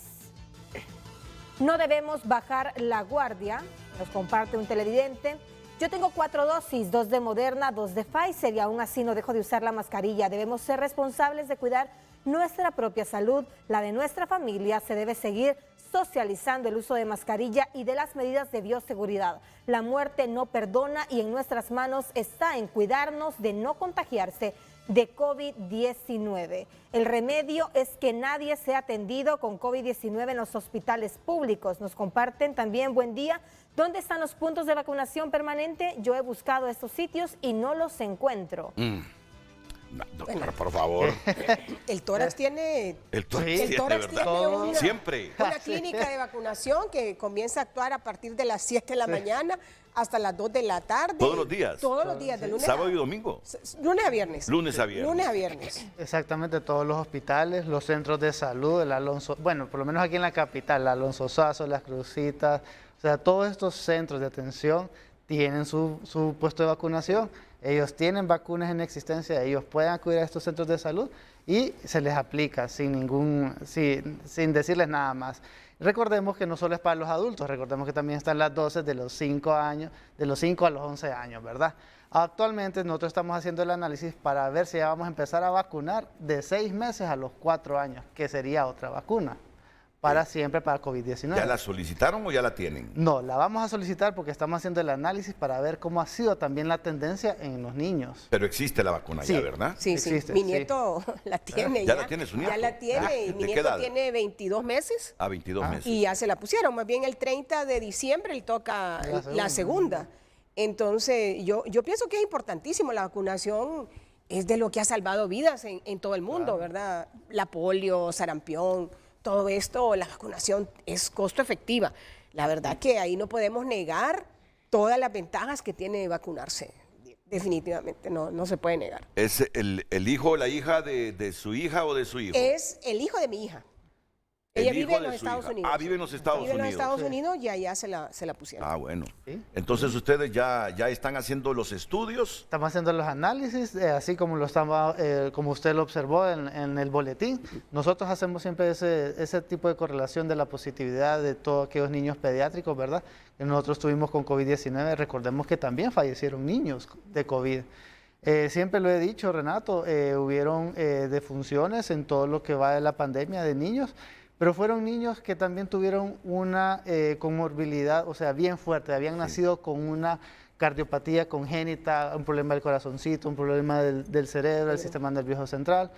No debemos bajar la guardia, nos comparte un televidente. Yo tengo 4 dosis, 2 de Moderna, 2 de Pfizer y aún así no dejo de usar la mascarilla. Debemos ser responsables de cuidar nuestra propia salud, la de nuestra familia. Se debe seguir socializando el uso de mascarilla y de las medidas de bioseguridad. La muerte no perdona y en nuestras manos está en cuidarnos de no contagiarse de COVID-19. El remedio es que nadie sea atendido con COVID-19 en los hospitales públicos. Nos comparten también, buen día, ¿dónde están los puntos de vacunación permanente? Yo he buscado estos sitios y no los encuentro. Doctora, por favor. El Tórax tiene... El Tórax El tiene, Tórax ¿verdad? tiene Siempre. una clínica de vacunación que comienza a actuar a partir de las 7 de la mañana hasta las 2 de la tarde. ¿Todos los días? Todos los días, de lunes ¿Sábado y domingo? Lunes a viernes. Lunes a viernes. Lunes a viernes. Exactamente, todos los hospitales, los centros de salud, el Alonso, bueno, por lo menos aquí en la capital, el Alonso Sazo, las Crucitas, o sea, todos estos centros de atención tienen su puesto de vacunación. Ellos tienen vacunas en existencia, ellos pueden acudir a estos centros de salud y se les aplica sin decirles nada más. Recordemos que no solo es para los adultos, recordemos que también están las dosis de los 5 años, de los 5 a los 11 años, ¿verdad? Actualmente nosotros estamos haciendo el análisis para ver si ya vamos a empezar a vacunar de 6 meses a los 4 años, que sería otra vacuna. Para siempre, para COVID-19. ¿Ya la solicitaron o ya la tienen? No, la vamos a solicitar porque estamos haciendo el análisis para ver cómo ha sido también la tendencia en los niños. Pero existe la vacuna ya, ¿verdad? Sí, Existe, mi nieto la tiene. ¿Ya la tiene su nieto? Ya la tiene. Y ¿De mi qué nieto edad? tiene 22 meses. 22 meses. Y ya se la pusieron. Más bien el 30 de diciembre le toca la segunda. Entonces, yo pienso que es importantísimo. La vacunación es de lo que ha salvado vidas en todo el mundo, ¿verdad? La polio, sarampión. Todo esto, la vacunación es costo efectiva. La verdad que ahí no podemos negar todas las ventajas que tiene vacunarse. Definitivamente, no se puede negar. ¿Es el hijo o la hija de su hija o de su hijo? Es el hijo de mi hija. Ella vive en los Estados Unidos. Ah, vive en los Estados Unidos. Vive en los Estados Unidos y allá se la pusieron. Ah, bueno. ¿Sí? Entonces ustedes ya están haciendo los estudios. Estamos haciendo los análisis, así como como usted lo observó en el boletín. Nosotros hacemos siempre ese tipo de correlación de la positividad de todos aquellos niños pediátricos, ¿verdad? Que nosotros tuvimos con COVID-19. Recordemos que también fallecieron niños de COVID. Siempre lo he dicho, Renato, hubieron defunciones en todo lo que va de la pandemia de niños, pero fueron niños que también tuvieron una comorbilidad, o sea, bien fuerte, habían nacido con una cardiopatía congénita, un problema del corazoncito, un problema del cerebro, del sistema nervioso central,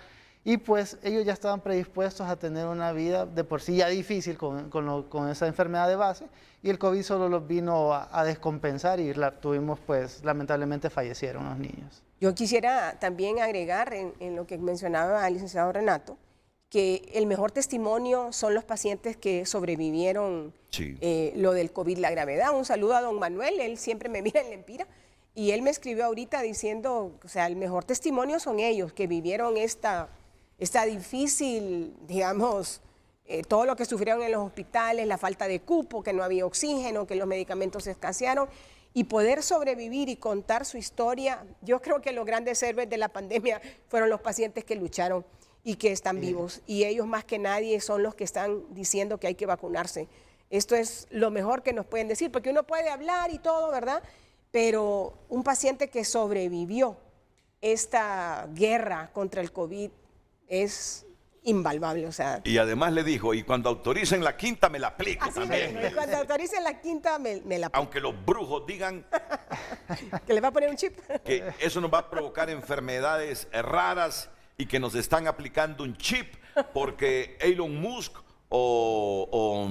y pues ellos ya estaban predispuestos a tener una vida de por sí ya difícil con esa enfermedad de base, y el COVID solo los vino a descompensar y tuvimos, pues, lamentablemente fallecieron los niños. Yo quisiera también agregar en lo que mencionaba el licenciado Renato, que el mejor testimonio son los pacientes que sobrevivieron lo del COVID, la gravedad. Un saludo a don Manuel, él siempre me mira en Lempira, y él me escribió ahorita diciendo, o sea, el mejor testimonio son ellos, que vivieron esta difícil, digamos, todo lo que sufrieron en los hospitales, la falta de cupo, que no había oxígeno, que los medicamentos escasearon, y poder sobrevivir y contar su historia. Yo creo que los grandes héroes de la pandemia fueron los pacientes que lucharon y que están vivos, y ellos más que nadie son los que están diciendo que hay que vacunarse. esto es lo mejor que nos pueden decir, porque uno puede hablar y todo, ¿verdad? Pero un paciente que sobrevivió esta guerra contra el COVID es invaluable, o sea. Y además le dijo, y cuando autoricen la quinta me la aplico Así también. y cuando autoricen la quinta me la aplico. Aunque los brujos digan que le va a poner un chip. que eso nos va a provocar enfermedades raras y que nos están aplicando un chip porque Elon Musk o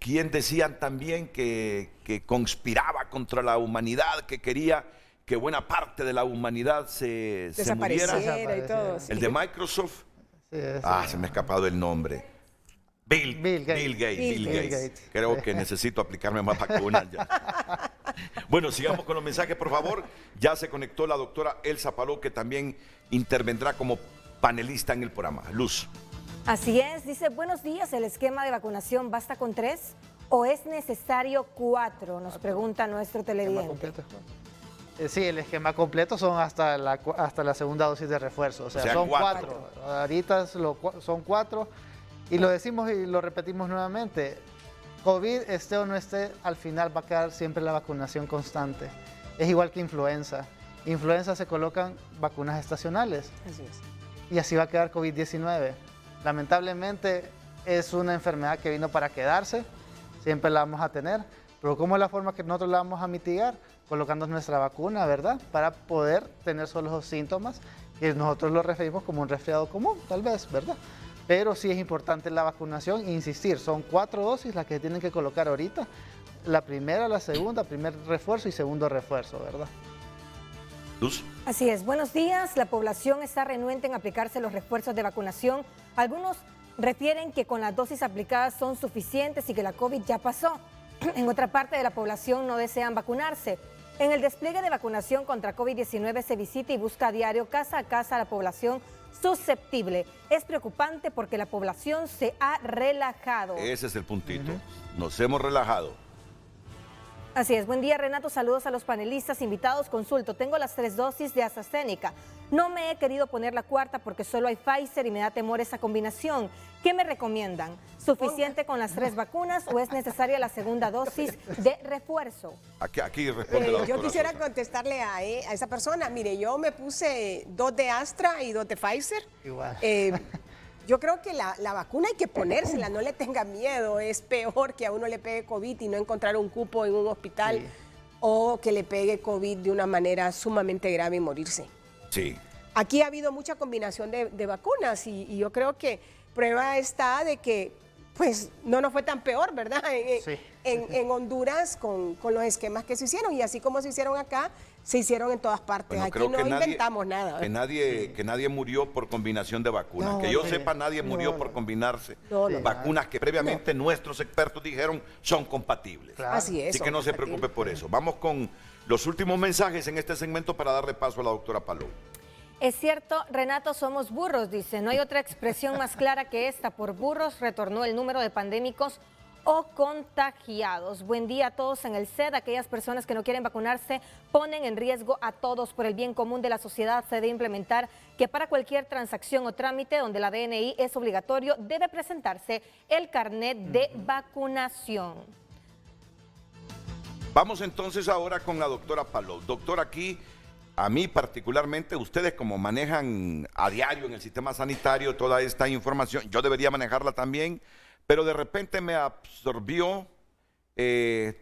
quien decían también que conspiraba contra la humanidad, que quería que buena parte de la humanidad se muriera. Y todo, sí. El de Microsoft. Sí, Se me ha escapado el nombre. Bill Gates. Creo que necesito aplicarme más vacunas ya. Bueno, sigamos con los mensajes, por favor. Ya se conectó la doctora Elsa Palou, que también intervendrá como panelista en el programa. Luz. Así es, dice, buenos días, ¿el esquema de vacunación basta con 3 o es necesario 4? Nos pregunta nuestro televidente. Sí, el esquema completo son hasta la segunda dosis de refuerzo, o sea son 4. Ahorita son 4 y lo decimos y lo repetimos nuevamente. COVID, esté o no esté, al final va a quedar siempre la vacunación constante. Es igual que influenza. Influenza se colocan vacunas estacionales. Así es. Y así va a quedar COVID-19. Lamentablemente es una enfermedad que vino para quedarse, siempre la vamos a tener, pero ¿cómo es la forma que nosotros la vamos a mitigar? Colocando nuestra vacuna, ¿verdad? Para poder tener solo los síntomas, que nosotros lo referimos como un resfriado común, tal vez, ¿verdad? Pero sí es importante la vacunación, insistir, son 4 dosis las que tienen que colocar ahorita, la primera, la segunda, primer refuerzo y segundo refuerzo, ¿verdad? Luz. Así es, buenos días. La población está renuente en aplicarse los refuerzos de vacunación. Algunos refieren que con las dosis aplicadas son suficientes y que la COVID ya pasó. En otra parte de la población no desean vacunarse. En el despliegue de vacunación contra COVID-19 se visita y busca a diario casa a casa a la población susceptible. Es preocupante porque la población se ha relajado. Ese es el puntito. Nos hemos relajado. Así es, buen día Renato, saludos a los panelistas, invitados, consulto, tengo las 3 dosis de AstraZeneca, no me he querido poner la 4ª porque solo hay Pfizer y me da temor esa combinación, ¿qué me recomiendan? ¿Suficiente con las 3 vacunas o es necesaria la segunda dosis de refuerzo? Aquí responde la doctora Yo quisiera Sosa. contestarle a esa persona, mire, yo me puse 2 de Astra y 2 de Pfizer. Igual. Yo creo que la vacuna hay que ponérsela, no le tenga miedo. Es peor que a uno le pegue COVID y no encontrar un cupo en un hospital o que le pegue COVID de una manera sumamente grave y morirse. Sí. Aquí ha habido mucha combinación de vacunas y yo creo que prueba está de que pues no nos fue tan peor, ¿verdad? En Honduras con los esquemas que se hicieron y así como se hicieron acá, se hicieron en todas partes. Bueno, aquí no inventamos nada. Que nadie murió por combinación de vacunas. No, que yo sepa, nadie murió por combinarse vacunas que previamente nuestros expertos dijeron son compatibles. Claro. Así es. Así que no se preocupe por eso. Vamos con los últimos mensajes en este segmento para darle paso a la doctora Palou. Es cierto, Renato, somos burros, dice, no hay otra expresión más clara que esta, por burros retornó el número de pandémicos o contagiados. Buen día a todos en el CED. Aquellas personas que no quieren vacunarse ponen en riesgo a todos. Por el bien común de la sociedad se debe implementar que para cualquier transacción o trámite donde la DNI es obligatorio debe presentarse el carnet de vacunación. Vamos entonces ahora con la doctora Palou. Doctor, aquí, a mí particularmente, ustedes como manejan a diario en el sistema sanitario toda esta información, yo debería manejarla también, pero de repente me absorbió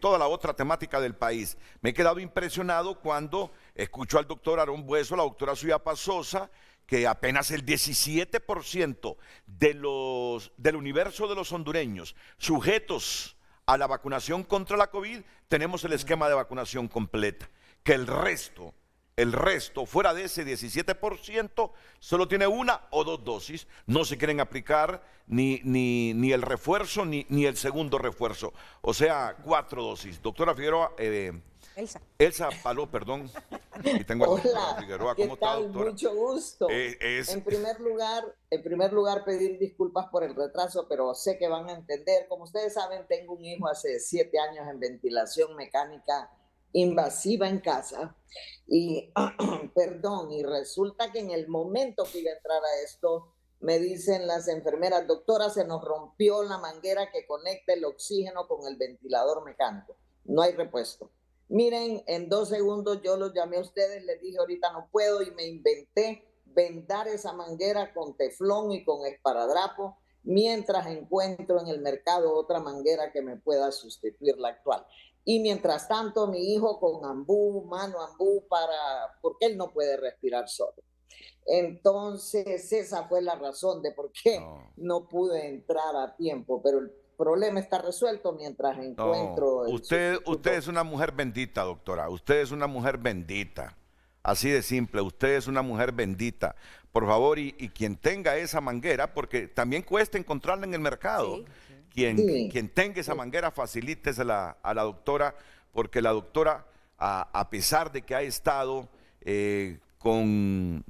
toda la otra temática del país. Me he quedado impresionado cuando escucho al doctor Aarón Bueso, la doctora Suyapa Sosa, que apenas el 17% del universo de los hondureños sujetos a la vacunación contra la COVID, tenemos el esquema de vacunación completa, que el resto, fuera de ese 17%, solo tiene 1 o 2 dosis. No se quieren aplicar ni el refuerzo ni el segundo refuerzo. O sea, 4 dosis. Doctora Figueroa, Elsa Palou, perdón. Y tengo a la doctora Figueroa. ¿Cómo está, doctora? Mucho gusto. En primer lugar, pedir disculpas por el retraso, pero sé que van a entender. Como ustedes saben, tengo un hijo hace 7 años en ventilación mecánica invasiva en casa y, y resulta que en el momento que iba a entrar a esto, me dicen las enfermeras, doctora, se nos rompió la manguera que conecta el oxígeno con el ventilador mecánico. No hay repuesto. Miren, en 2 segundos yo los llamé a ustedes, les dije ahorita no puedo y me inventé vendar esa manguera con teflón y con esparadrapo mientras encuentro en el mercado otra manguera que me pueda sustituir la actual. Y mientras tanto mi hijo con ambú, mano ambú, porque él no puede respirar solo. Entonces esa fue la razón de por qué no pude entrar a tiempo, pero el problema está resuelto mientras encuentro... Usted es una mujer bendita, doctora. Usted es una mujer bendita. Así de simple. Usted es una mujer bendita. Por favor, y quien tenga esa manguera, porque también cuesta encontrarla en el mercado. Sí. Quien tenga esa manguera, facilítesela a la doctora, porque la doctora, a pesar de que ha estado con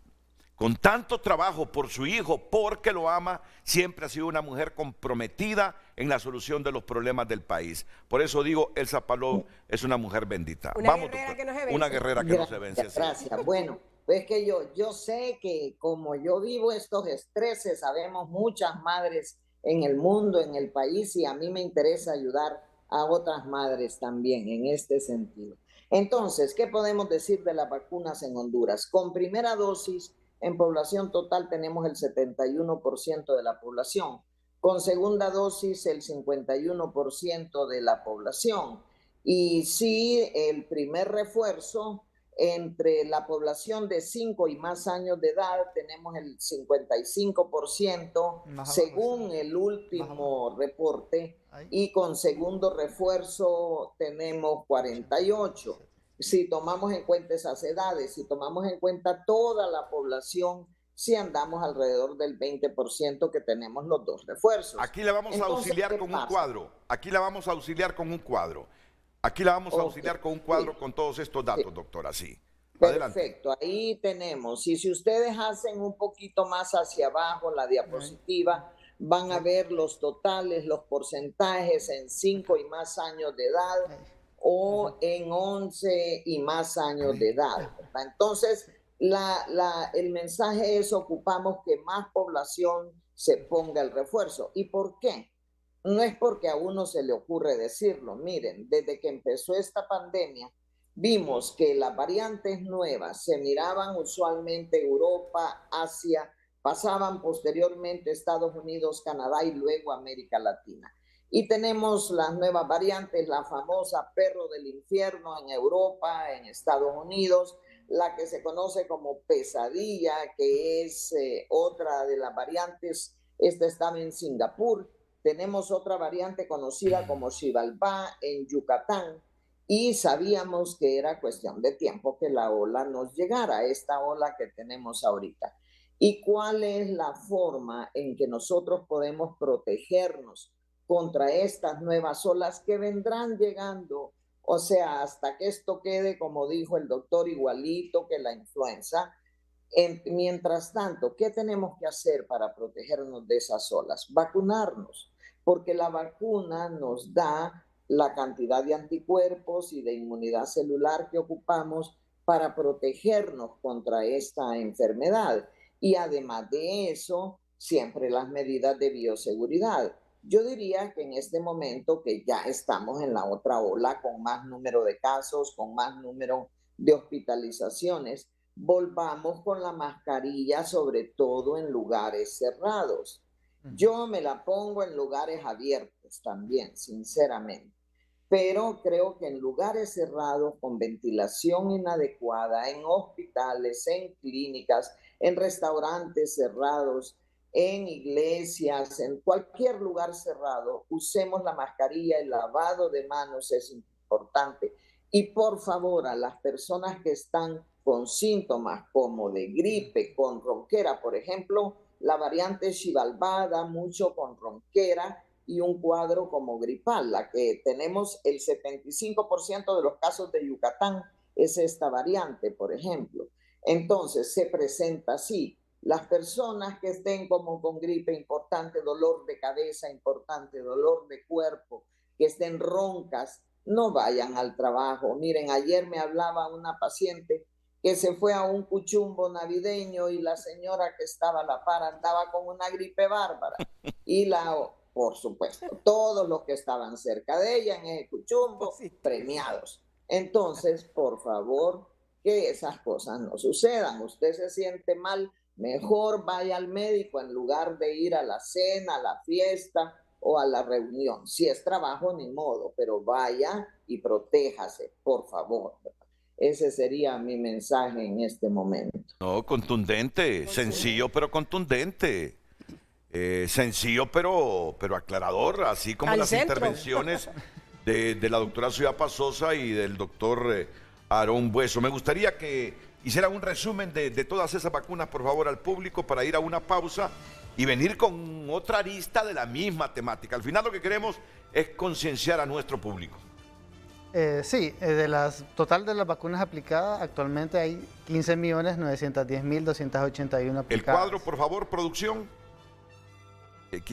tanto trabajo por su hijo, porque lo ama, siempre ha sido una mujer comprometida en la solución de los problemas del país. Por eso digo, Elsa Palou es una mujer bendita. Vamos, guerrera que no se vence. Una guerrera que no se vence. Gracias. Bueno, es que yo sé que como yo vivo estos estreses, sabemos muchas madres en el mundo, en el país, y a mí me interesa ayudar a otras madres también en este sentido. Entonces, ¿qué podemos decir de las vacunas en Honduras? Con primera dosis, en población total tenemos el 71% de la población. Con segunda dosis, el 51% de la población. Y sí, el primer refuerzo entre la población de 5 y más años de edad tenemos el 55% según el último reporte, y con segundo refuerzo tenemos 48%. Si tomamos en cuenta esas edades, si tomamos en cuenta toda la población, si andamos alrededor del 20% que tenemos los 2 refuerzos. Aquí le vamos a auxiliar con un cuadro. Aquí la vamos a auxiliar con un cuadro. Aquí la vamos a auxiliar con un cuadro con todos estos datos, doctora. Sí. Adelante. Perfecto, ahí tenemos. Y si ustedes hacen un poquito más hacia abajo la diapositiva, van a ver los totales, los porcentajes en 5 y más años de edad o en 11 y más años de edad. Entonces, el mensaje es: ocupamos que más población se ponga el refuerzo. ¿Y por qué? No es porque a uno se le ocurre decirlo. Miren, desde que empezó esta pandemia, vimos que las variantes nuevas se miraban usualmente Europa, Asia, pasaban posteriormente Estados Unidos, Canadá y luego América Latina. Y tenemos las nuevas variantes, la famosa perro del infierno en Europa, en Estados Unidos, la que se conoce como pesadilla, que es otra de las variantes. Esta estaba en Singapur. Tenemos otra variante conocida como Xibalbá en Yucatán, y sabíamos que era cuestión de tiempo que la ola nos llegara, esta ola que tenemos ahorita. ¿Y cuál es la forma en que nosotros podemos protegernos contra estas nuevas olas que vendrán llegando? O sea, hasta que esto quede, como dijo el doctor, igualito que la influenza. Mientras tanto, ¿qué tenemos que hacer para protegernos de esas olas? Vacunarnos, porque la vacuna nos da la cantidad de anticuerpos y de inmunidad celular que ocupamos para protegernos contra esta enfermedad. Y además de eso, siempre las medidas de bioseguridad. Yo diría que en este momento que ya estamos en la otra ola, con más número de casos, con más número de hospitalizaciones, volvamos con la mascarilla, sobre todo en lugares cerrados. Yo me la pongo en lugares abiertos también, sinceramente. Pero creo que en lugares cerrados, con ventilación inadecuada, en hospitales, en clínicas, en restaurantes cerrados, en iglesias, en cualquier lugar cerrado, usemos la mascarilla. El lavado de manos es importante. Y por favor, a las personas que están con síntomas como de gripe, con ronquera, por ejemplo, la variante Xibalbá da mucho con ronquera y un cuadro como gripal. La que tenemos el 75% de los casos de Yucatán es esta variante, por ejemplo. Entonces se presenta así. Las personas que estén como con gripe, importante dolor de cabeza, importante dolor de cuerpo, que estén roncas, no vayan al trabajo. Miren, ayer me hablaba una paciente que se fue a un cuchumbo navideño y la señora que estaba a la par andaba con una gripe bárbara. Y por supuesto, todos los que estaban cerca de ella en ese cuchumbo, premiados. Entonces, por favor, que esas cosas no sucedan. Usted se siente mal, mejor vaya al médico en lugar de ir a la cena, a la fiesta o a la reunión. Si es trabajo, ni modo, pero vaya y protéjase, por favor. Ese sería mi mensaje en este momento. No, contundente, sencillo pero contundente. Sencillo pero aclarador, así como las intervenciones de la doctora Ciudad Pasosa y del doctor Aarón Bueso. Me gustaría que hiciera un resumen de todas esas vacunas, por favor, al público para ir a una pausa y venir con otra arista de la misma temática. Al final lo que queremos es concienciar a nuestro público. Sí, total de las vacunas aplicadas, actualmente hay 15.910.281 aplicadas. El cuadro, por favor, producción.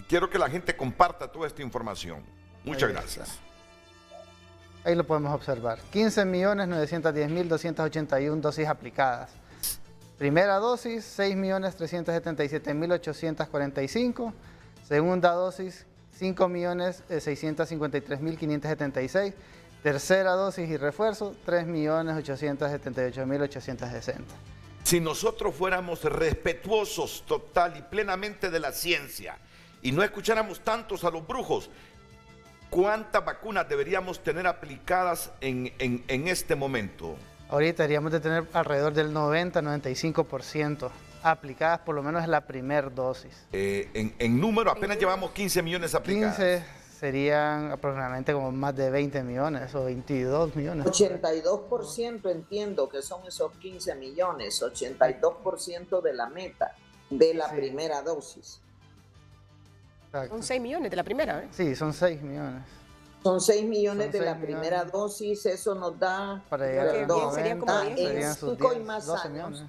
Quiero que la gente comparta toda esta información. Muchas gracias. Ahí lo podemos observar. 15.910.281 dosis aplicadas. Primera dosis, 6.377.845. Segunda dosis, 5.653.576. Tercera dosis y refuerzo, 3.878.860. Si nosotros fuéramos respetuosos total y plenamente de la ciencia y no escucháramos tantos a los brujos, ¿cuántas vacunas deberíamos tener aplicadas en este momento? Ahorita deberíamos de tener alrededor del 90-95% aplicadas, por lo menos en la primera dosis. En número apenas llevamos 15 millones aplicadas. 15 serían aproximadamente como más de 20 millones o 22 millones. 82% entiendo que son esos 15 millones, 82% de la meta, de la primera dosis. Exacto. Son 6 millones de la primera, ¿eh? Sí, son 6 millones. Son 6 millones de la primera dosis, eso nos da para llegar a 90, en 5 y más años.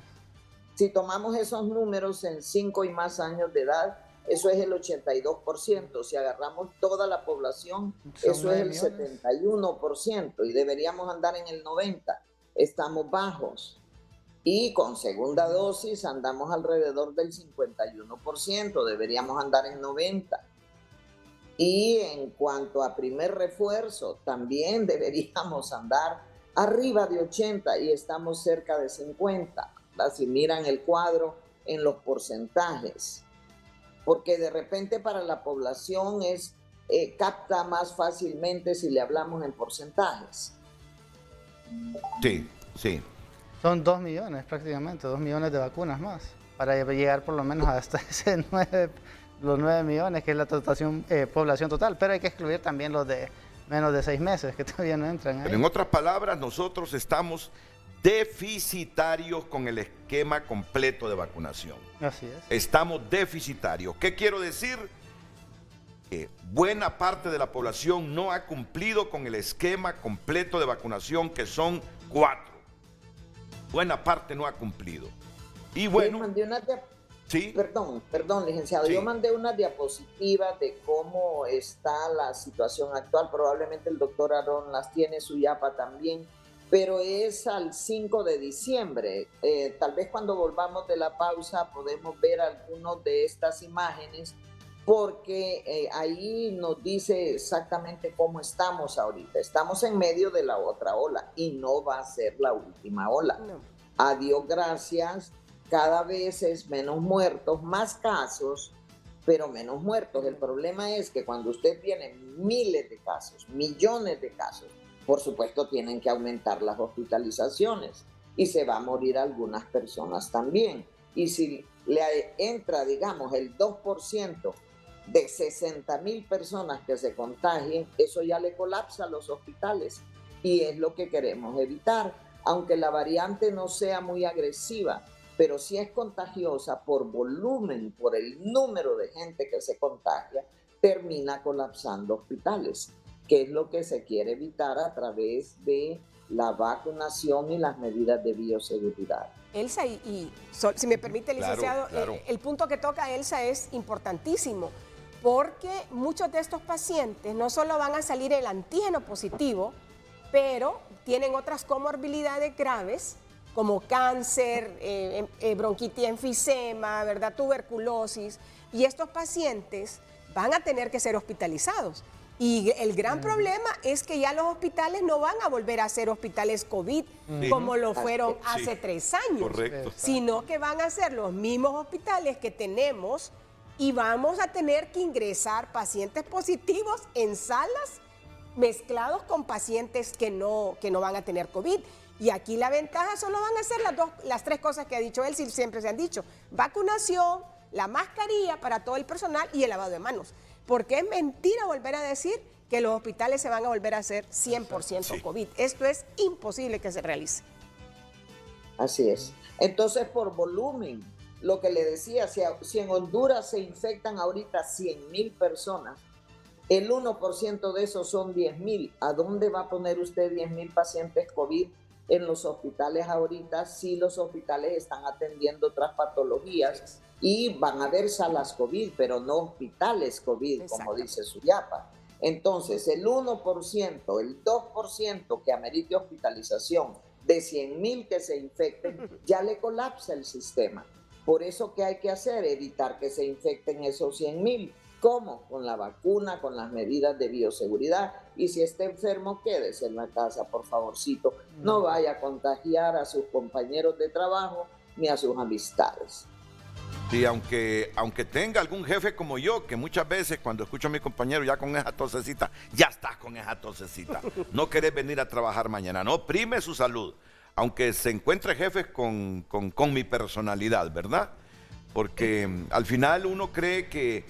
Si tomamos esos números en 5 y más años de edad, eso es el 82%. Si agarramos toda la población, eso es el 71% y deberíamos andar en el 90%. Estamos bajos. Y con segunda dosis andamos alrededor del 51%, deberíamos andar en 90%. Y en cuanto a primer refuerzo, también deberíamos andar arriba de 80 y estamos cerca de 50. Si miran el cuadro en los porcentajes. Porque de repente para la población capta más fácilmente si le hablamos en porcentajes. Sí, sí. Son 2 millones prácticamente, 2 millones de vacunas más, para llegar por lo menos hasta los 9 millones, que es la población total, pero hay que excluir también los de menos de 6 meses, que todavía no entran ahí. Pero en otras palabras, nosotros estamos deficitarios con el esquema completo de vacunación. Así es. Estamos deficitarios. ¿Qué quiero decir? Que buena parte de la población no ha cumplido con el esquema completo de vacunación, que son 4. Buena parte no ha cumplido. Y bueno... ¿Sí? Perdón, licenciado. Sí. Yo mandé una diapositiva de cómo está la situación actual. Probablemente el doctor Aarón las tiene, su yapa también. Pero es al 5 de diciembre. Tal vez cuando volvamos de la pausa podemos ver algunas de estas imágenes, porque ahí nos dice exactamente cómo estamos ahorita. Estamos en medio de la otra ola y no va a ser la última ola. No. A Dios gracias, cada vez es menos muertos, más casos, pero menos muertos. El problema es que cuando usted tiene miles de casos, millones de casos, por supuesto tienen que aumentar las hospitalizaciones y se va a morir algunas personas también. Y si le entra, digamos, el 2% de 60,000 personas que se contagien, eso ya le colapsa a los hospitales y es lo que queremos evitar. Aunque la variante no sea muy agresiva, pero sí es contagiosa por volumen, por el número de gente que se contagia, termina colapsando hospitales, que es lo que se quiere evitar a través de la vacunación y las medidas de bioseguridad. Elsa, si me permite, licenciado, claro. El punto que toca Elsa es importantísimo, porque muchos de estos pacientes no solo van a salir el antígeno positivo, pero tienen otras comorbilidades graves como cáncer, bronquitis enfisema, ¿verdad? Tuberculosis, y estos pacientes van a tener que ser hospitalizados. Y el gran problema es que ya los hospitales no van a volver a ser hospitales COVID como lo fueron hace 3 años, correcto, sino que van a ser los mismos hospitales que tenemos y vamos a tener que ingresar pacientes positivos en salas mezclados con pacientes que no van a tener COVID. Y aquí la ventaja solo van a ser las 3 cosas que ha dicho él, siempre se han dicho: vacunación, la mascarilla para todo el personal y el lavado de manos. Porque es mentira volver a decir que los hospitales se van a volver a hacer 100% COVID. Esto es imposible que se realice. Así es. Entonces, por volumen, lo que le decía, si en Honduras se infectan ahorita 100,000 personas, el 1% de esos son 10,000. ¿A dónde va a poner usted 10,000 pacientes COVID en los hospitales ahorita si los hospitales están atendiendo otras patologías? Y van a haber salas COVID, pero no hospitales COVID, como dice Suyapa. Entonces, el 1%, el 2% que amerite hospitalización de 100,000 que se infecten, ya le colapsa el sistema. Por eso, ¿qué hay que hacer? Evitar que se infecten esos 100,000. ¿Cómo? Con la vacuna, con las medidas de bioseguridad. Y si está enfermo, quédese en la casa, por favorcito. No vaya a contagiar a sus compañeros de trabajo ni a sus amistades. Sí, aunque tenga algún jefe como yo, que muchas veces cuando escucho a mi compañero ya con esa tosecita, ya estás con esa tosecita, no querés venir a trabajar mañana, no, prime su salud, aunque se encuentre jefes con mi personalidad, ¿verdad? Porque al final uno cree que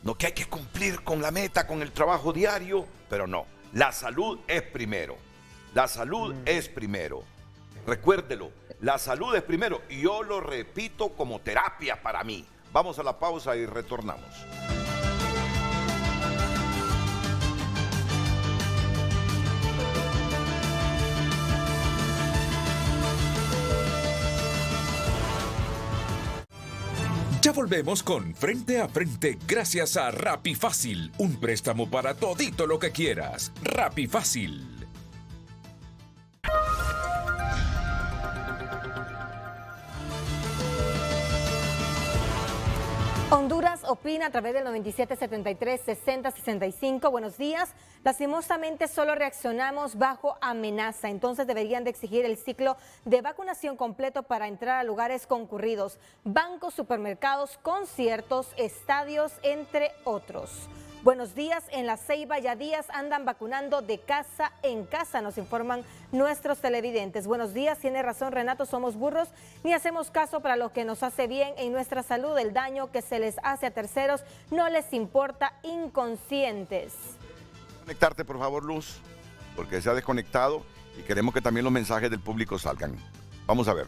hay que cumplir con la meta, con el trabajo diario, pero no, la salud es primero, la salud es primero, recuérdelo. La salud es primero, y yo lo repito como terapia para mí. Vamos a la pausa y retornamos. Ya volvemos con Frente a Frente gracias a Rappi Fácil, un préstamo para todito lo que quieras. Rappi Fácil. Honduras opina a través del 9773-6065. Buenos días. Lastimosamente solo reaccionamos bajo amenaza, entonces deberían de exigir el ciclo de vacunación completo para entrar a lugares concurridos, bancos, supermercados, conciertos, estadios, entre otros. Buenos días, en La Ceiba ya días andan vacunando de casa en casa, nos informan nuestros televidentes. Buenos días, tiene razón Renato, somos burros, ni hacemos caso para lo que nos hace bien en nuestra salud, el daño que se les hace a terceros no les importa, inconscientes. Conectarte por favor, Luz, porque se ha desconectado y queremos que también los mensajes del público salgan. Vamos a ver.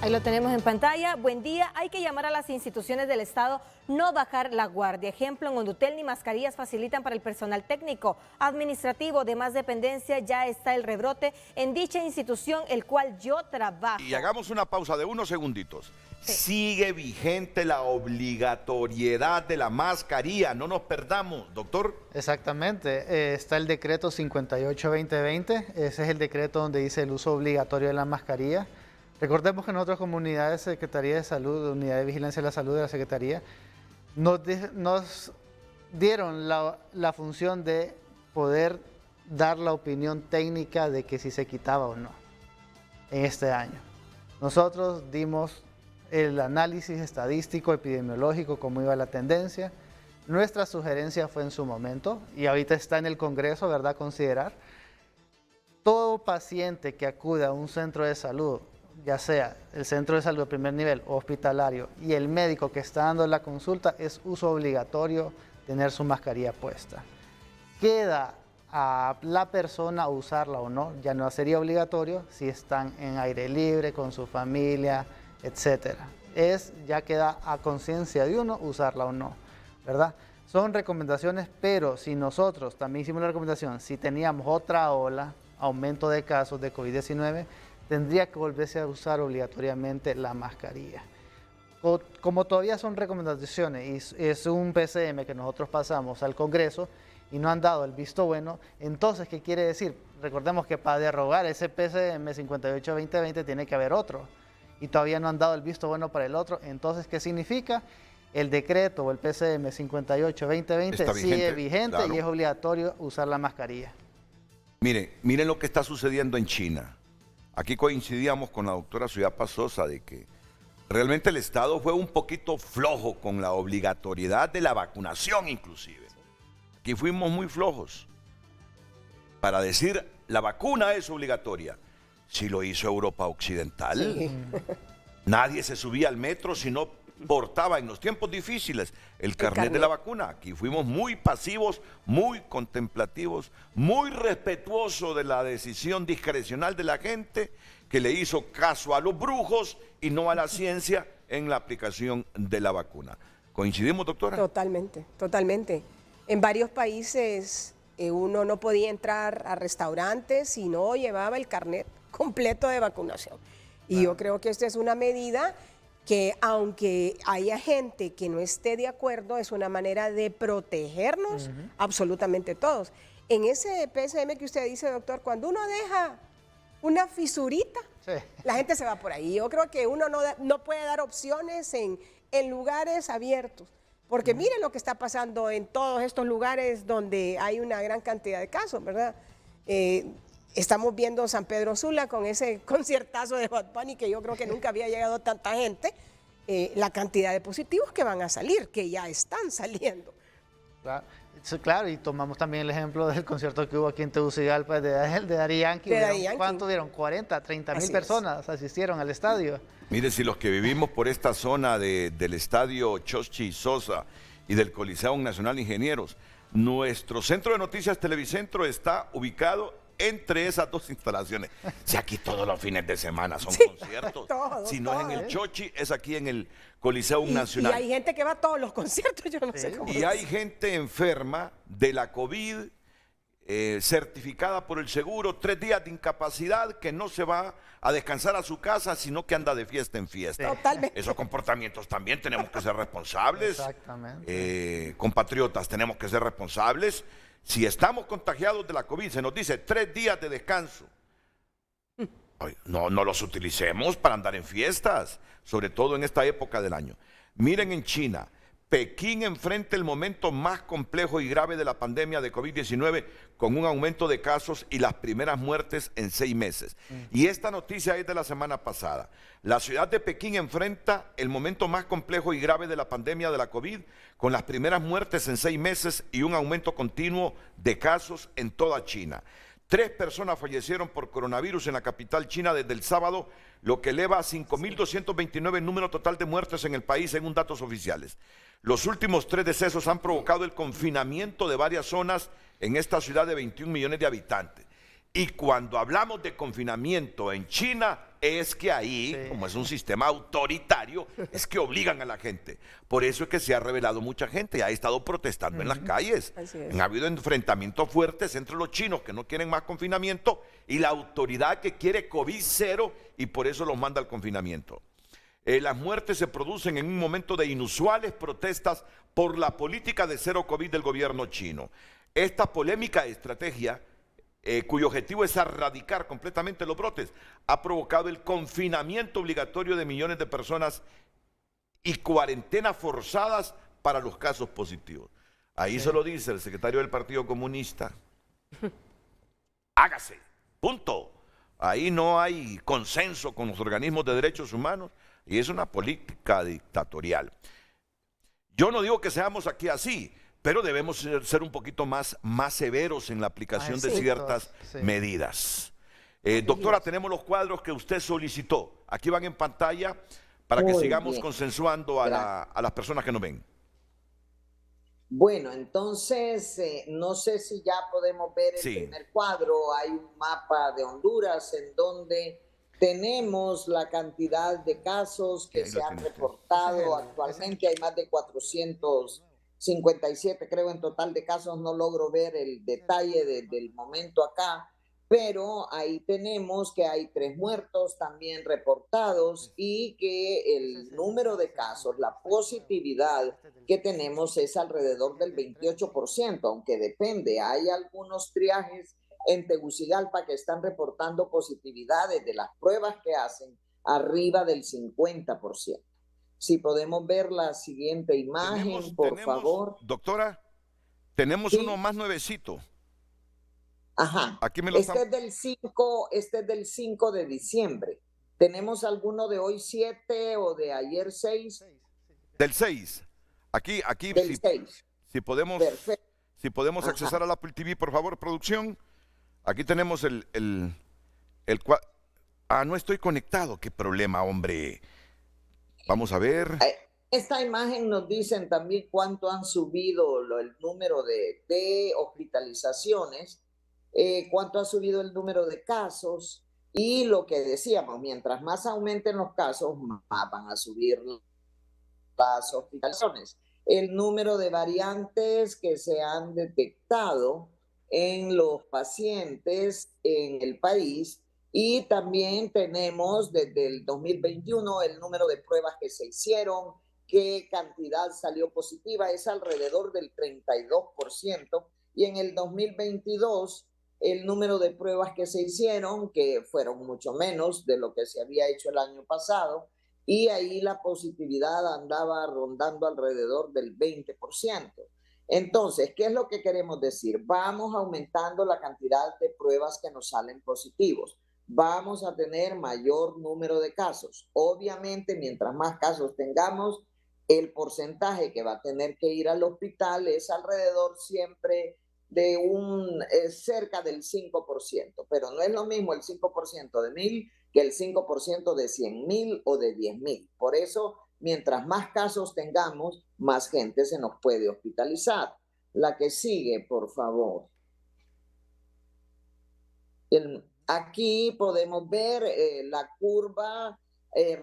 Ahí lo tenemos en pantalla. Buen día. Hay que llamar a las instituciones del Estado, no bajar la guardia. Ejemplo, en Hondutel ni mascarillas facilitan para el personal técnico, administrativo, de más dependencia. Ya está el rebrote en dicha institución, el cual yo trabajo. Y hagamos una pausa de unos segunditos. Sí. Sigue vigente la obligatoriedad de la mascarilla. No nos perdamos, doctor. Exactamente. Está el decreto 58-2020. Ese es el decreto donde dice el uso obligatorio de la mascarilla. Recordemos que nosotros como unidad de Secretaría de Salud, unidad de vigilancia de la salud de la Secretaría, nos dieron la función de poder dar la opinión técnica de que si se quitaba o no en este año. Nosotros dimos el análisis estadístico, epidemiológico, cómo iba la tendencia. Nuestra sugerencia fue en su momento, y ahorita está en el Congreso, ¿verdad?, considerar. Todo paciente que acude a un centro de salud, ya sea el centro de salud de primer nivel o hospitalario, y el médico que está dando la consulta, es uso obligatorio tener su mascarilla puesta. Queda a la persona usarla o no, ya no sería obligatorio si están en aire libre, con su familia, etcétera. Ya queda a conciencia de uno usarla o no, ¿verdad? Son recomendaciones, pero si nosotros también hicimos la recomendación, si teníamos otra ola, aumento de casos de COVID-19, tendría que volverse a usar obligatoriamente la mascarilla. Como todavía son recomendaciones y es un PCM que nosotros pasamos al Congreso, y no han dado el visto bueno, entonces, ¿qué quiere decir? Recordemos que para derogar ese PCM 58-2020 tiene que haber otro, y todavía no han dado el visto bueno para el otro. Entonces, ¿qué significa? El decreto o el PCM 58-2020 sigue vigente, claro, y es obligatorio usar la mascarilla. Miren lo que está sucediendo en China. Aquí coincidíamos con la doctora Ciudad Pasosa de que realmente el Estado fue un poquito flojo con la obligatoriedad de la vacunación inclusive. Aquí fuimos muy flojos para decir la vacuna es obligatoria. Si lo hizo Europa Occidental, sí. Nadie se subía al metro si no portaba en los tiempos difíciles el carnet de la vacuna. Aquí fuimos muy pasivos, muy contemplativos, muy respetuosos de la decisión discrecional de la gente que le hizo caso a los brujos y no a la ciencia en la aplicación de la vacuna. ¿Coincidimos, doctora? Totalmente, totalmente. En varios países uno no podía entrar a restaurantes si no llevaba el carnet completo de vacunación. Y yo creo que esta es una medida que, aunque haya gente que no esté de acuerdo, es una manera de protegernos absolutamente todos. En ese PCM que usted dice, doctor, cuando uno deja una fisurita, sí, la gente se va por ahí. Yo creo que uno no puede dar opciones en lugares abiertos, porque miren lo que está pasando en todos estos lugares donde hay una gran cantidad de casos, ¿verdad? Estamos viendo San Pedro Sula con ese conciertazo de Bad Bunny que yo creo que nunca había llegado tanta gente, la cantidad de positivos que van a salir, que ya están saliendo. Claro, y tomamos también el ejemplo del concierto que hubo aquí en Tegucigalpa de Daddy Yankee. ¿Cuánto dieron? 40, 30 mil personas asistieron al estadio. Mire, si los que vivimos por esta zona del estadio Choschi Sosa y del Coliseo Nacional de Ingenieros, nuestro centro de noticias Televicentro está ubicado entre esas dos instalaciones. Si aquí todos los fines de semana son conciertos, si no es en el Chochi, es aquí en el Coliseo Nacional. Y hay gente que va a todos los conciertos, yo no sé cómo. Y hay gente enferma de la COVID, certificada por el seguro, 3 días de incapacidad, que no se va a descansar a su casa, sino que anda de fiesta en fiesta. Totalmente. Esos comportamientos también tenemos que ser responsables. Exactamente. Compatriotas, tenemos que ser responsables. Si estamos contagiados de la COVID, se nos dice 3 días de descanso. No los utilicemos para andar en fiestas, sobre todo en esta época del año. Miren en China, Pekín enfrenta el momento más complejo y grave de la pandemia de COVID-19 con un aumento de casos y las primeras muertes en 6 meses. Y esta noticia es de la semana pasada. La ciudad de Pekín enfrenta el momento más complejo y grave de la pandemia de la COVID con las primeras muertes en 6 meses y un aumento continuo de casos en toda China. 3 personas fallecieron por coronavirus en la capital china desde el sábado, lo que eleva a 5.229 el número total de muertes en el país según datos oficiales. Los últimos 3 decesos han provocado el confinamiento de varias zonas en esta ciudad de 21 millones de habitantes. Y cuando hablamos de confinamiento en China, es que ahí, como es un sistema autoritario, es que obligan a la gente. Por eso es que se ha revelado mucha gente y ha estado protestando en las calles. Ha habido enfrentamientos fuertes entre los chinos que no quieren más confinamiento y la autoridad que quiere COVID-0 y por eso los manda al confinamiento. Las muertes se producen en un momento de inusuales protestas por la política de cero COVID del gobierno chino. Esta polémica estrategia, cuyo objetivo es erradicar completamente los brotes, ha provocado el confinamiento obligatorio de millones de personas y cuarentenas forzadas para los casos positivos. Ahí se lo dice el secretario del Partido Comunista. Hágase, punto. Ahí no hay consenso con los organismos de derechos humanos y es una política dictatorial. Yo no digo que seamos aquí así, pero debemos ser un poquito más severos en la aplicación de ciertas medidas. Doctora, tenemos los cuadros que usted solicitó. Aquí van en pantalla para que sigamos consensuando a las personas que nos ven. Bueno, entonces, no sé si ya podemos ver el primer cuadro. Hay un mapa de Honduras en donde tenemos la cantidad de casos que se han reportado. Actualmente hay más de 457, creo, en total de casos. No logro ver el detalle del momento acá, pero ahí tenemos que hay 3 muertos también reportados y que el número de casos, la positividad que tenemos es alrededor del 28%, aunque depende. Hay algunos triajes en Tegucigalpa que están reportando positividades de las pruebas que hacen arriba del 50%. Si podemos ver la siguiente imagen, por favor. Doctora, tenemos uno más nuevecito. Ajá. Aquí me lo este es del 5 de diciembre. ¿Tenemos alguno de hoy 7 o de ayer 6? Del 6. Aquí del 6. Si podemos, si podemos accesar al Apple TV, por favor, producción. Aquí tenemos el no estoy conectado. Qué problema, hombre. Vamos a ver. Esta imagen nos dicen también cuánto han subido el número de hospitalizaciones, cuánto ha subido el número de casos y lo que decíamos, mientras más aumenten los casos, más van a subir las hospitalizaciones. El número de variantes que se han detectado en los pacientes en el país y también tenemos desde el 2021 el número de pruebas que se hicieron, qué cantidad salió positiva, es alrededor del 32%, y en el 2022 el número de pruebas que se hicieron, que fueron mucho menos de lo que se había hecho el año pasado, y ahí la positividad andaba rondando alrededor del 20%. Entonces, ¿qué es lo que queremos decir? Vamos aumentando la cantidad de pruebas que nos salen positivos. Vamos a tener mayor número de casos. Obviamente, mientras más casos tengamos, el porcentaje que va a tener que ir al hospital es alrededor siempre de cerca del 5%, pero no es lo mismo el 5% de 1,000 que el 5% de 100,000 o de 10,000. Por eso, mientras más casos tengamos, más gente se nos puede hospitalizar. La que sigue, por favor. Aquí podemos ver la curva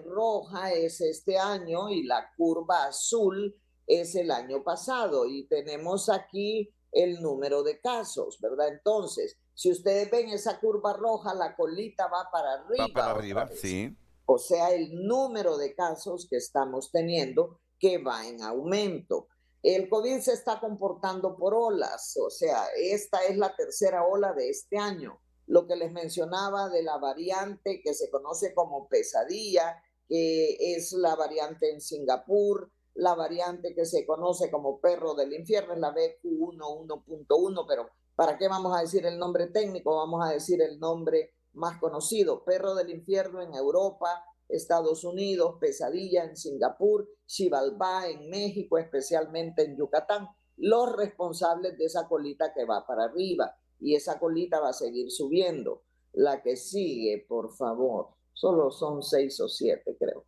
roja es este año y la curva azul es el año pasado. Y tenemos aquí el número de casos, ¿verdad? Entonces, si ustedes ven esa curva roja, la colita va para arriba. Va para arriba, sí. O sea, el número de casos que estamos teniendo que va en aumento. El COVID se está comportando por olas, o sea, esta es la tercera ola de este año. Lo que les mencionaba de la variante que se conoce como pesadilla, que es la variante en Singapur, la variante que se conoce como perro del infierno, es la BQ1.1, pero ¿para qué vamos a decir el nombre técnico? Vamos a decir el nombre más conocido, perro del infierno en Europa, Estados Unidos, pesadilla en Singapur, Xibalbá en México, especialmente en Yucatán, los responsables de esa colita que va para arriba. Y esa colita va a seguir subiendo. La que sigue, por favor. Solo son 6 o 7, creo.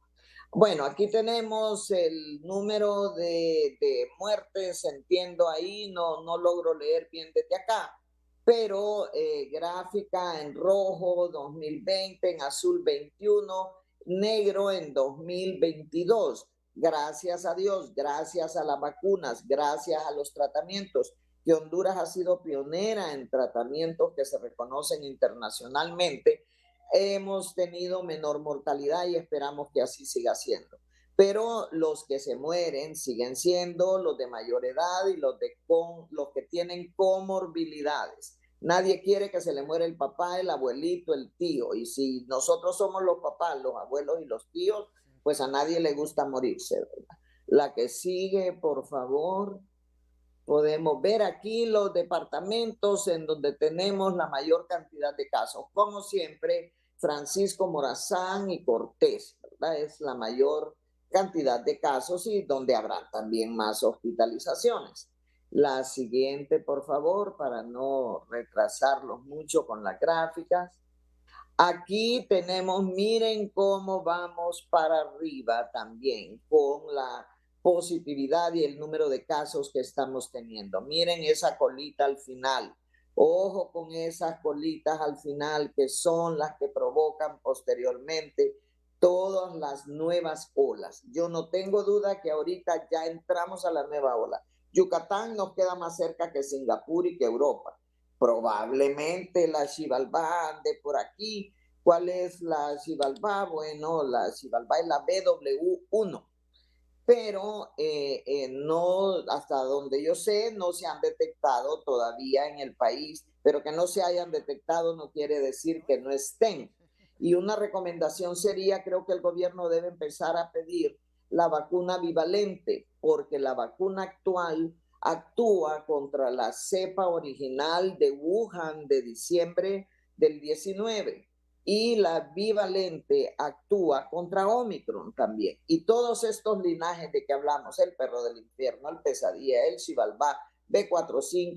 Bueno, aquí tenemos el número de muertes, entiendo ahí, no logro leer bien desde acá, pero gráfica en rojo 2020, en azul 21, negro en 2022. Gracias a Dios, gracias a las vacunas, gracias a los tratamientos, que Honduras ha sido pionera en tratamientos que se reconocen internacionalmente, hemos tenido menor mortalidad y esperamos que así siga siendo. Pero los que se mueren siguen siendo los de mayor edad y los que tienen comorbilidades. Nadie quiere que se le muera el papá, el abuelito, el tío. Y si nosotros somos los papás, los abuelos y los tíos, pues a nadie le gusta morirse, ¿verdad? La que sigue, por favor. Podemos ver aquí los departamentos en donde tenemos la mayor cantidad de casos. Como siempre, Francisco Morazán y Cortés, ¿verdad? Es la mayor cantidad de casos y donde habrá también más hospitalizaciones. La siguiente, por favor, para no retrasarlos mucho con las gráficas. Aquí tenemos, miren cómo vamos para arriba también con la positividad y el número de casos que estamos teniendo. Miren esa colita al final. Ojo con esas colitas al final que son las que provocan posteriormente todas las nuevas olas. Yo no tengo duda que ahorita ya entramos a la nueva ola. Yucatán nos queda más cerca que Singapur y que Europa. Probablemente la Xibalbá ande por aquí. ¿Cuál es la Xibalbá? Bueno, la Xibalbá es la BW1, pero no, hasta donde yo sé, no se han detectado todavía en el país, pero que no se hayan detectado no quiere decir que no estén. Y una recomendación sería, creo que el gobierno debe empezar a pedir la vacuna bivalente, porque la vacuna actual actúa contra la cepa original de Wuhan de diciembre del 19 y la bivalente actúa contra Omicron también. Y todos estos linajes de que hablamos, el perro del infierno, el pesadilla, el Xibalbá, B45,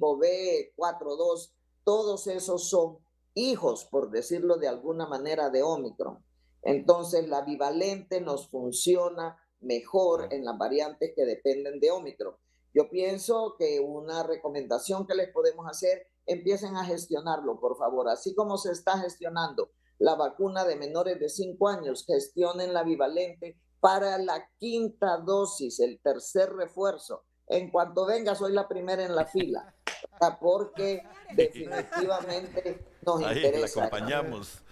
B42, todos esos son hijos, por decirlo de alguna manera, de Omicron. Entonces la bivalente nos funciona mejor en las variantes que dependen de Omicron. Yo pienso que una recomendación que les podemos hacer, empiecen a gestionarlo, por favor. Así como se está gestionando la vacuna de menores de 5 años, gestionen la bivalente para la 5ª dosis, el tercer refuerzo. En cuanto venga, soy la primera en la fila, porque definitivamente nos interesa. La acompañamos.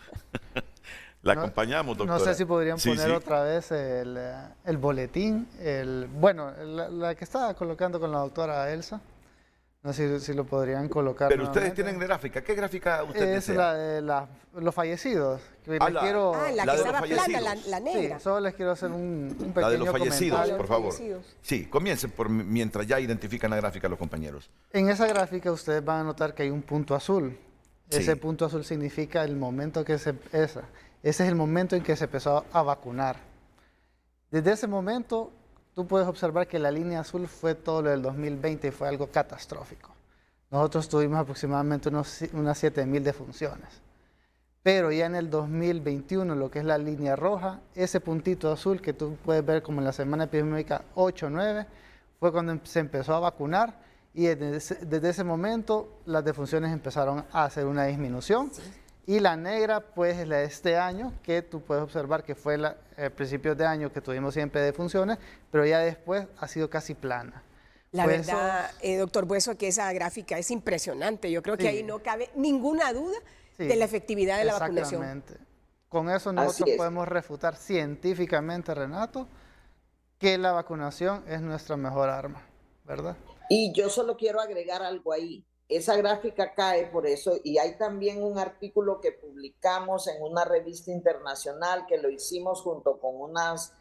La acompañamos, doctora. No sé si podrían poner otra vez el boletín, la que estaba colocando con la doctora Elsa. No sé si lo podrían colocar. Pero ustedes tienen gráfica. ¿Qué gráfica usted es desea? la de los fallecidos. La que estaba plana, la negra. Sí, solo les quiero hacer un pequeño la de los fallecidos, comentario. por favor. Sí, comiencen mientras ya identifican la gráfica los compañeros. En esa gráfica ustedes van a notar que hay un punto azul. Ese punto azul significa el momento que ese es el momento en que se empezó a vacunar. Desde ese momento, tú puedes observar que la línea azul fue todo lo del 2020 y fue algo catastrófico. Nosotros tuvimos aproximadamente unas 7.000 defunciones. Pero ya en el 2021, lo que es la línea roja, ese puntito azul que tú puedes ver como en la semana epidemiológica 8-9, fue cuando se empezó a vacunar y desde ese momento las defunciones empezaron a hacer una disminución. Sí. Y la negra, pues, es la de este año, que tú puedes observar que fue principios de año que tuvimos siempre defunciones, pero ya después ha sido casi plana. La verdad, doctor Bueso, que esa gráfica es impresionante. Yo creo que ahí no cabe ninguna duda de la efectividad de la vacunación. Exactamente. Con eso nosotros podemos refutar científicamente, Renato, que la vacunación es nuestra mejor arma, ¿verdad? Y yo solo quiero agregar algo ahí. Esa gráfica cae por eso, y hay también un artículo que publicamos en una revista internacional que lo hicimos junto con unas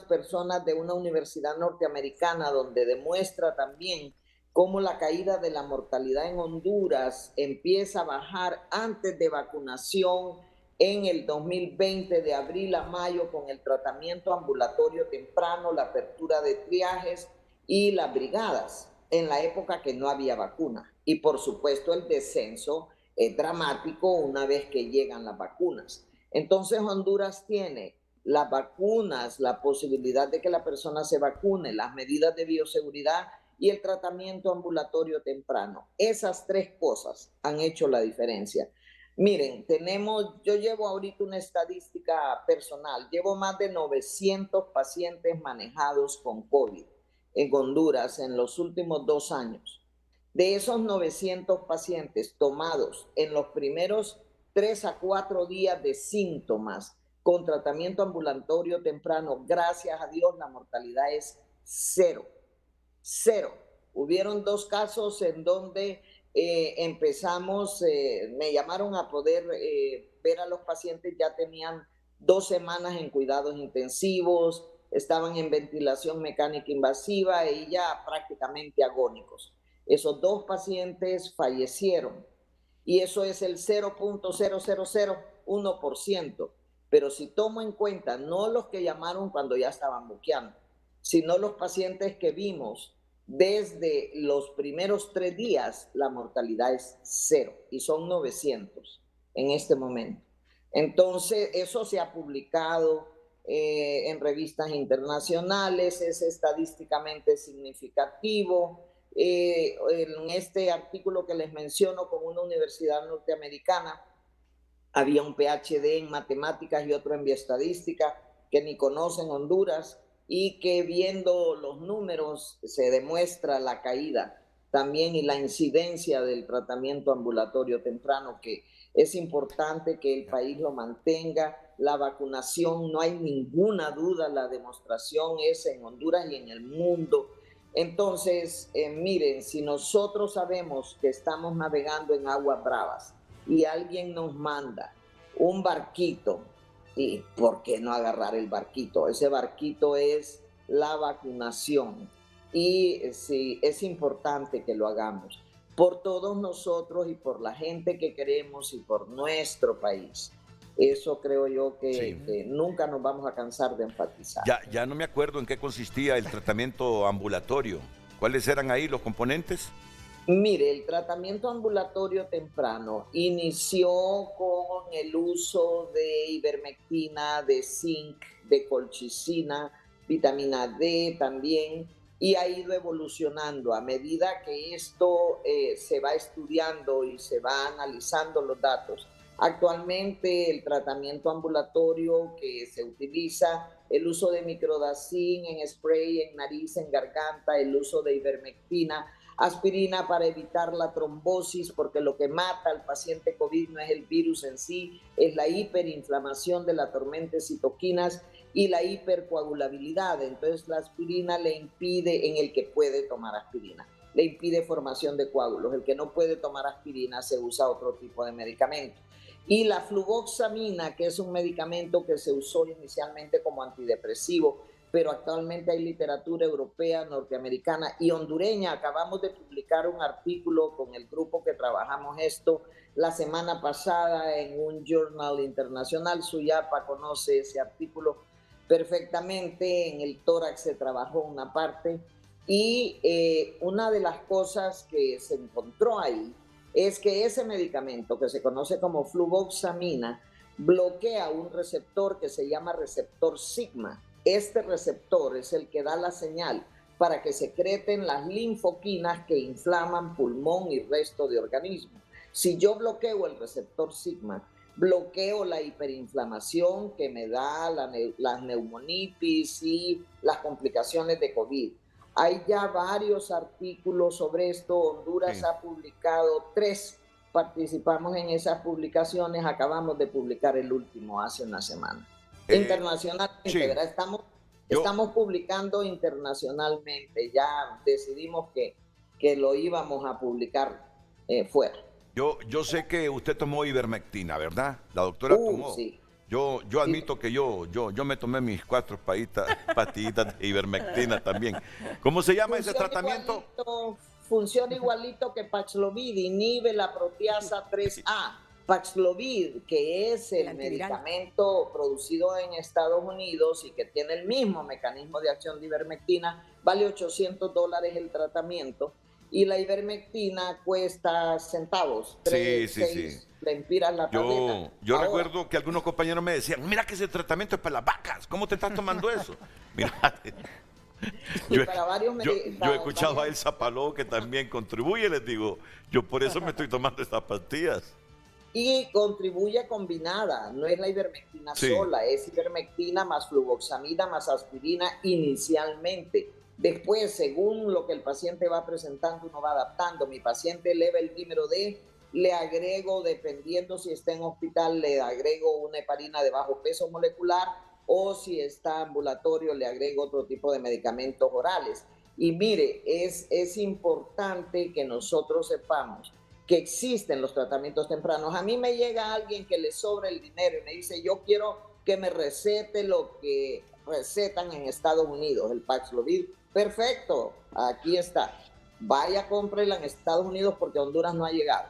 personas de una universidad norteamericana, donde demuestra también cómo la caída de la mortalidad en Honduras empieza a bajar antes de vacunación en el 2020, de abril a mayo, con el tratamiento ambulatorio temprano, la apertura de triajes y las brigadas, en la época que no había vacuna. Y por supuesto el descenso es dramático una vez que llegan las vacunas. Entonces Honduras tiene las vacunas, la posibilidad de que la persona se vacune, las medidas de bioseguridad y el tratamiento ambulatorio temprano. Esas 3 cosas han hecho la diferencia. Miren, yo llevo ahorita una estadística personal, llevo más de 900 pacientes manejados con COVID en Honduras en los últimos 2 años. De esos 900 pacientes tomados en los primeros 3 a 4 días de síntomas con tratamiento ambulatorio temprano, gracias a Dios, la mortalidad es 0. 0. Hubieron 2 casos en donde empezamos, me llamaron a poder ver a los pacientes, ya tenían 2 semanas en cuidados intensivos, estaban en ventilación mecánica invasiva y ya prácticamente agónicos. Esos 2 pacientes fallecieron y eso es el 0.0001%. Pero si tomo en cuenta no los que llamaron cuando ya estaban buqueando, sino los pacientes que vimos desde los primeros 3 días, la mortalidad es 0 y son 900 en este momento. Entonces, eso se ha publicado en revistas internacionales, es estadísticamente significativo. En este artículo que les menciono con una universidad norteamericana, había un PhD en matemáticas y otro en bioestadística que ni conocen Honduras, y que viendo los números se demuestra la caída también y la incidencia del tratamiento ambulatorio temprano, que es importante que el país lo mantenga. La vacunación, no hay ninguna duda, la demostración es en Honduras y en el mundo. Entonces, miren, si nosotros sabemos que estamos navegando en aguas bravas y alguien nos manda un barquito, ¿y por qué no agarrar el barquito? Ese barquito es la vacunación y sí, es importante que lo hagamos por todos nosotros y por la gente que queremos y por nuestro país. Eso creo yo que nunca nos vamos a cansar de enfatizar. Ya no me acuerdo en qué consistía el tratamiento ambulatorio. ¿Cuáles eran ahí los componentes? Mire, el tratamiento ambulatorio temprano inició con el uso de ivermectina, de zinc, de colchicina, vitamina D también, y ha ido evolucionando a medida que esto se va estudiando y se va analizando los datos. Actualmente el tratamiento ambulatorio que se utiliza, el uso de microdacin en spray, en nariz, en garganta, el uso de ivermectina, aspirina para evitar la trombosis, porque lo que mata al paciente COVID no es el virus en sí, es la hiperinflamación de la tormenta de citoquinas y la hipercoagulabilidad. Entonces la aspirina le impide, en el que puede tomar aspirina, le impide formación de coágulos. El que no puede tomar aspirina se usa otro tipo de medicamento. Y la fluvoxamina, que es un medicamento que se usó inicialmente como antidepresivo, pero actualmente hay literatura europea, norteamericana y hondureña. Acabamos de publicar un artículo con el grupo que trabajamos esto la semana pasada en un journal internacional. Suyapa conoce ese artículo perfectamente. En el tórax se trabajó una parte y una de las cosas que se encontró ahí es que ese medicamento, que se conoce como fluvoxamina, bloquea un receptor que se llama receptor sigma. Este receptor es el que da la señal para que secreten las linfoquinas que inflaman pulmón y resto de organismo. Si yo bloqueo el receptor sigma, bloqueo la hiperinflamación que me da la neumonitis y las complicaciones de COVID. Hay ya varios artículos sobre esto. Honduras ha publicado 3, participamos en esas publicaciones, acabamos de publicar el último hace una semana. Internacionalmente, ¿verdad? Estamos publicando internacionalmente, ya decidimos que lo íbamos a publicar fuera. Yo sé que usted tomó ivermectina, ¿verdad? La doctora tomó. Sí. Yo admito que yo me tomé mis 4 pastillitas de ivermectina también. ¿Cómo se llama ese tratamiento? Funciona igualito que Paxlovid, inhibe la proteasa 3A. Paxlovid, que es el medicamento producido en Estados Unidos y que tiene el mismo mecanismo de acción de ivermectina, vale $800 el tratamiento. Y la ivermectina cuesta centavos, 6 lempiras la tableta. Yo recuerdo que algunos compañeros me decían, mira que ese tratamiento es para las vacas, ¿cómo te estás tomando eso? Mira, yo he escuchado a Elsa Paló que también contribuye, les digo, yo por eso me estoy tomando estas pastillas. Y contribuye combinada, no es la ivermectina sola, es ivermectina más fluvoxamina más aspirina inicialmente. Después, según lo que el paciente va presentando, uno va adaptando. Mi paciente eleva el dímero D, le agrego, dependiendo si está en hospital, le agrego una heparina de bajo peso molecular, o si está ambulatorio, le agrego otro tipo de medicamentos orales. Y mire, es importante que nosotros sepamos que existen los tratamientos tempranos. A mí me llega alguien que le sobra el dinero y me dice, yo quiero que me recete lo que recetan en Estados Unidos, el Paxlovid. Perfecto, aquí está. Vaya, cómprela en Estados Unidos porque a Honduras no ha llegado.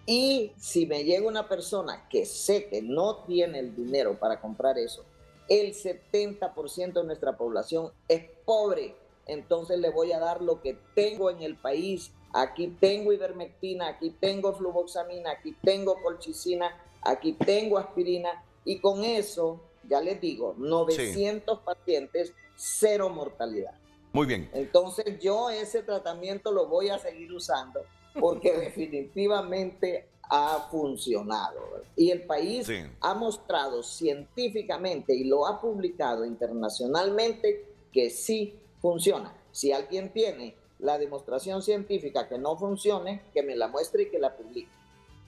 Y si me llega una persona que sé que no tiene el dinero para comprar eso, el 70% de nuestra población es pobre. Entonces le voy a dar lo que tengo en el país. Aquí tengo ivermectina, aquí tengo fluvoxamina, aquí tengo colchicina, aquí tengo aspirina. Y con eso, ya les digo, 900 pacientes, 0 mortalidad. Muy bien. Entonces yo ese tratamiento lo voy a seguir usando porque definitivamente ha funcionado. Y el país ha mostrado científicamente y lo ha publicado internacionalmente que sí funciona. Si alguien tiene la demostración científica que no funcione, que me la muestre y que la publique.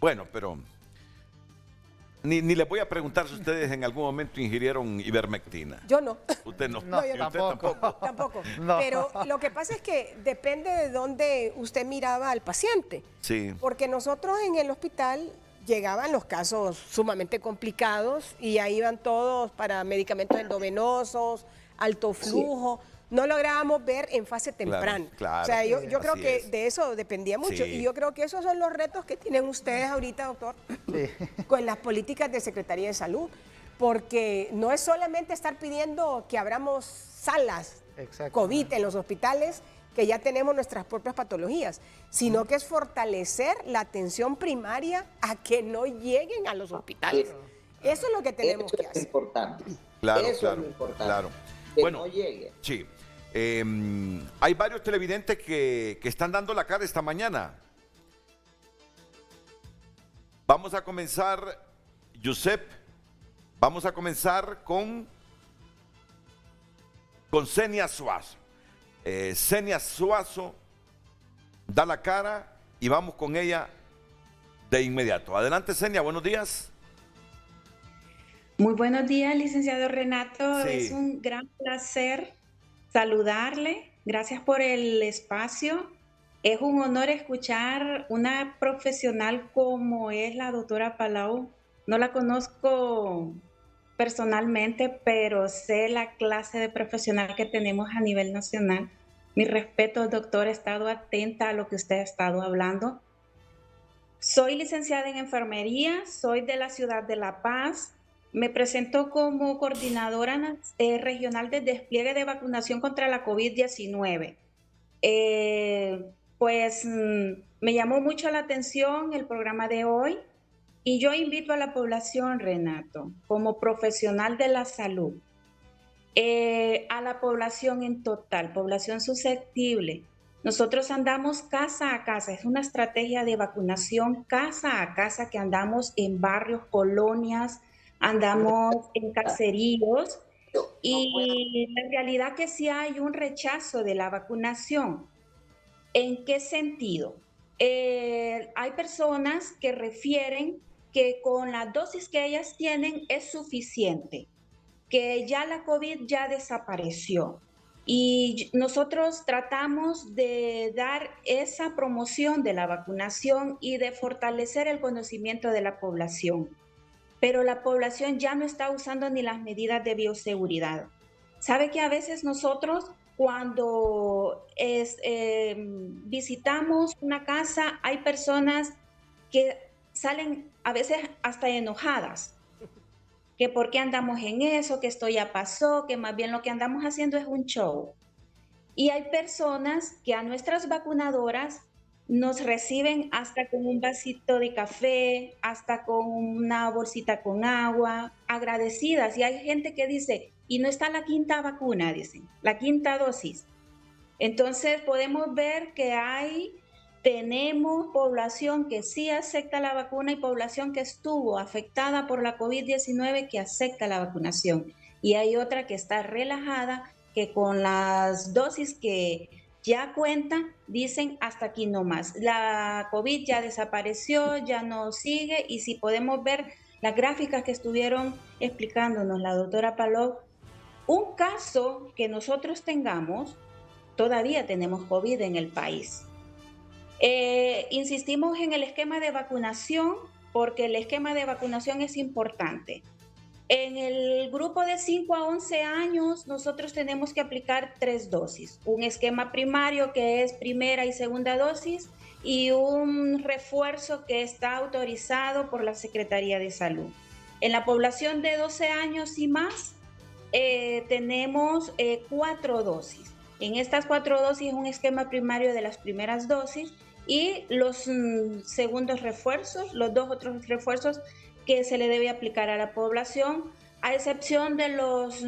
Bueno, pero ni les voy a preguntar si ustedes en algún momento ingirieron ivermectina. Yo no. Usted no. No, yo ¿Y usted tampoco? Tampoco. No. Pero lo que pasa es que depende de dónde usted miraba al paciente. Sí. Porque nosotros en el hospital llegaban los casos sumamente complicados y ahí iban todos para medicamentos endovenosos, alto flujo. Sí. No lográbamos ver en fase temprana. Claro, o sea, yo creo que es. de eso dependía mucho. Sí. Y yo creo que esos son los retos que tienen ustedes ahorita, doctor, con las políticas de Secretaría de Salud. Porque no es solamente estar pidiendo que abramos salas COVID en los hospitales, que ya tenemos nuestras propias patologías, sino que es fortalecer la atención primaria a que no lleguen a los hospitales. Eso es lo que tenemos que hacer. Es importante. Claro, Eso claro, es lo importante. claro. Que Bueno, no llegue. Sí. Hay varios televidentes que están dando la cara esta mañana. Vamos a comenzar, Josep, vamos a comenzar con Senia Suazo. Senia Suazo da la cara y vamos con ella de inmediato. Adelante, Senia, buenos días. Muy buenos días, licenciado Renato. Sí. Es un gran placer saludarle. Gracias por el espacio. Es un honor escuchar una profesional como es la doctora Palau. No la conozco personalmente, pero sé la clase de profesional que tenemos a nivel nacional. Mi respeto, doctor, he estado atenta a lo que usted ha estado hablando. Soy licenciada en enfermería, soy de la ciudad de La Paz. Me presento como coordinadora regional de despliegue de vacunación contra la COVID-19. Me llamó mucho la atención el programa de hoy y yo invito a la población, Renato, como profesional de la salud, a la población en total, población susceptible. Nosotros andamos casa a casa, es una estrategia de vacunación casa a casa que andamos en barrios, colonias, andamos en caseríos y la realidad que sí hay un rechazo de la vacunación. ¿En qué sentido? Hay personas que refieren que con la dosis que ellas tienen es suficiente, que ya la COVID ya desapareció. Y nosotros tratamos de dar esa promoción de la vacunación y de fortalecer el conocimiento de la población. Pero la población ya no está usando ni las medidas de bioseguridad. ¿Sabe que a veces nosotros cuando visitamos una casa hay personas que salen a veces hasta enojadas? Que por qué andamos en eso, que esto ya pasó, que más bien lo que andamos haciendo es un show. Y hay personas que a nuestras vacunadoras nos reciben hasta con un vasito de café, hasta con una bolsita con agua, agradecidas. Y hay gente que dice, y no está la quinta vacuna, dicen, la quinta dosis. Entonces podemos ver que tenemos población que sí acepta la vacuna y población que estuvo afectada por la COVID-19 que acepta la vacunación. Y hay otra que está relajada, que con las dosis que ya cuentan, dicen hasta aquí no más. La COVID ya desapareció, ya no sigue, y si podemos ver las gráficas que estuvieron explicándonos la doctora Palau, un caso que nosotros tengamos, todavía tenemos COVID en el país. Insistimos en el esquema de vacunación porque el esquema de vacunación es importante. En el grupo de 5 a 11 años nosotros tenemos que aplicar 3 dosis. Un esquema primario que es primera y segunda dosis y un refuerzo que está autorizado por la Secretaría de Salud. En la población de 12 años y más tenemos 4 dosis. En estas 4 dosis un esquema primario de las primeras dosis y los segundos refuerzos, los 2 otros refuerzos que se le debe aplicar a la población, a excepción de los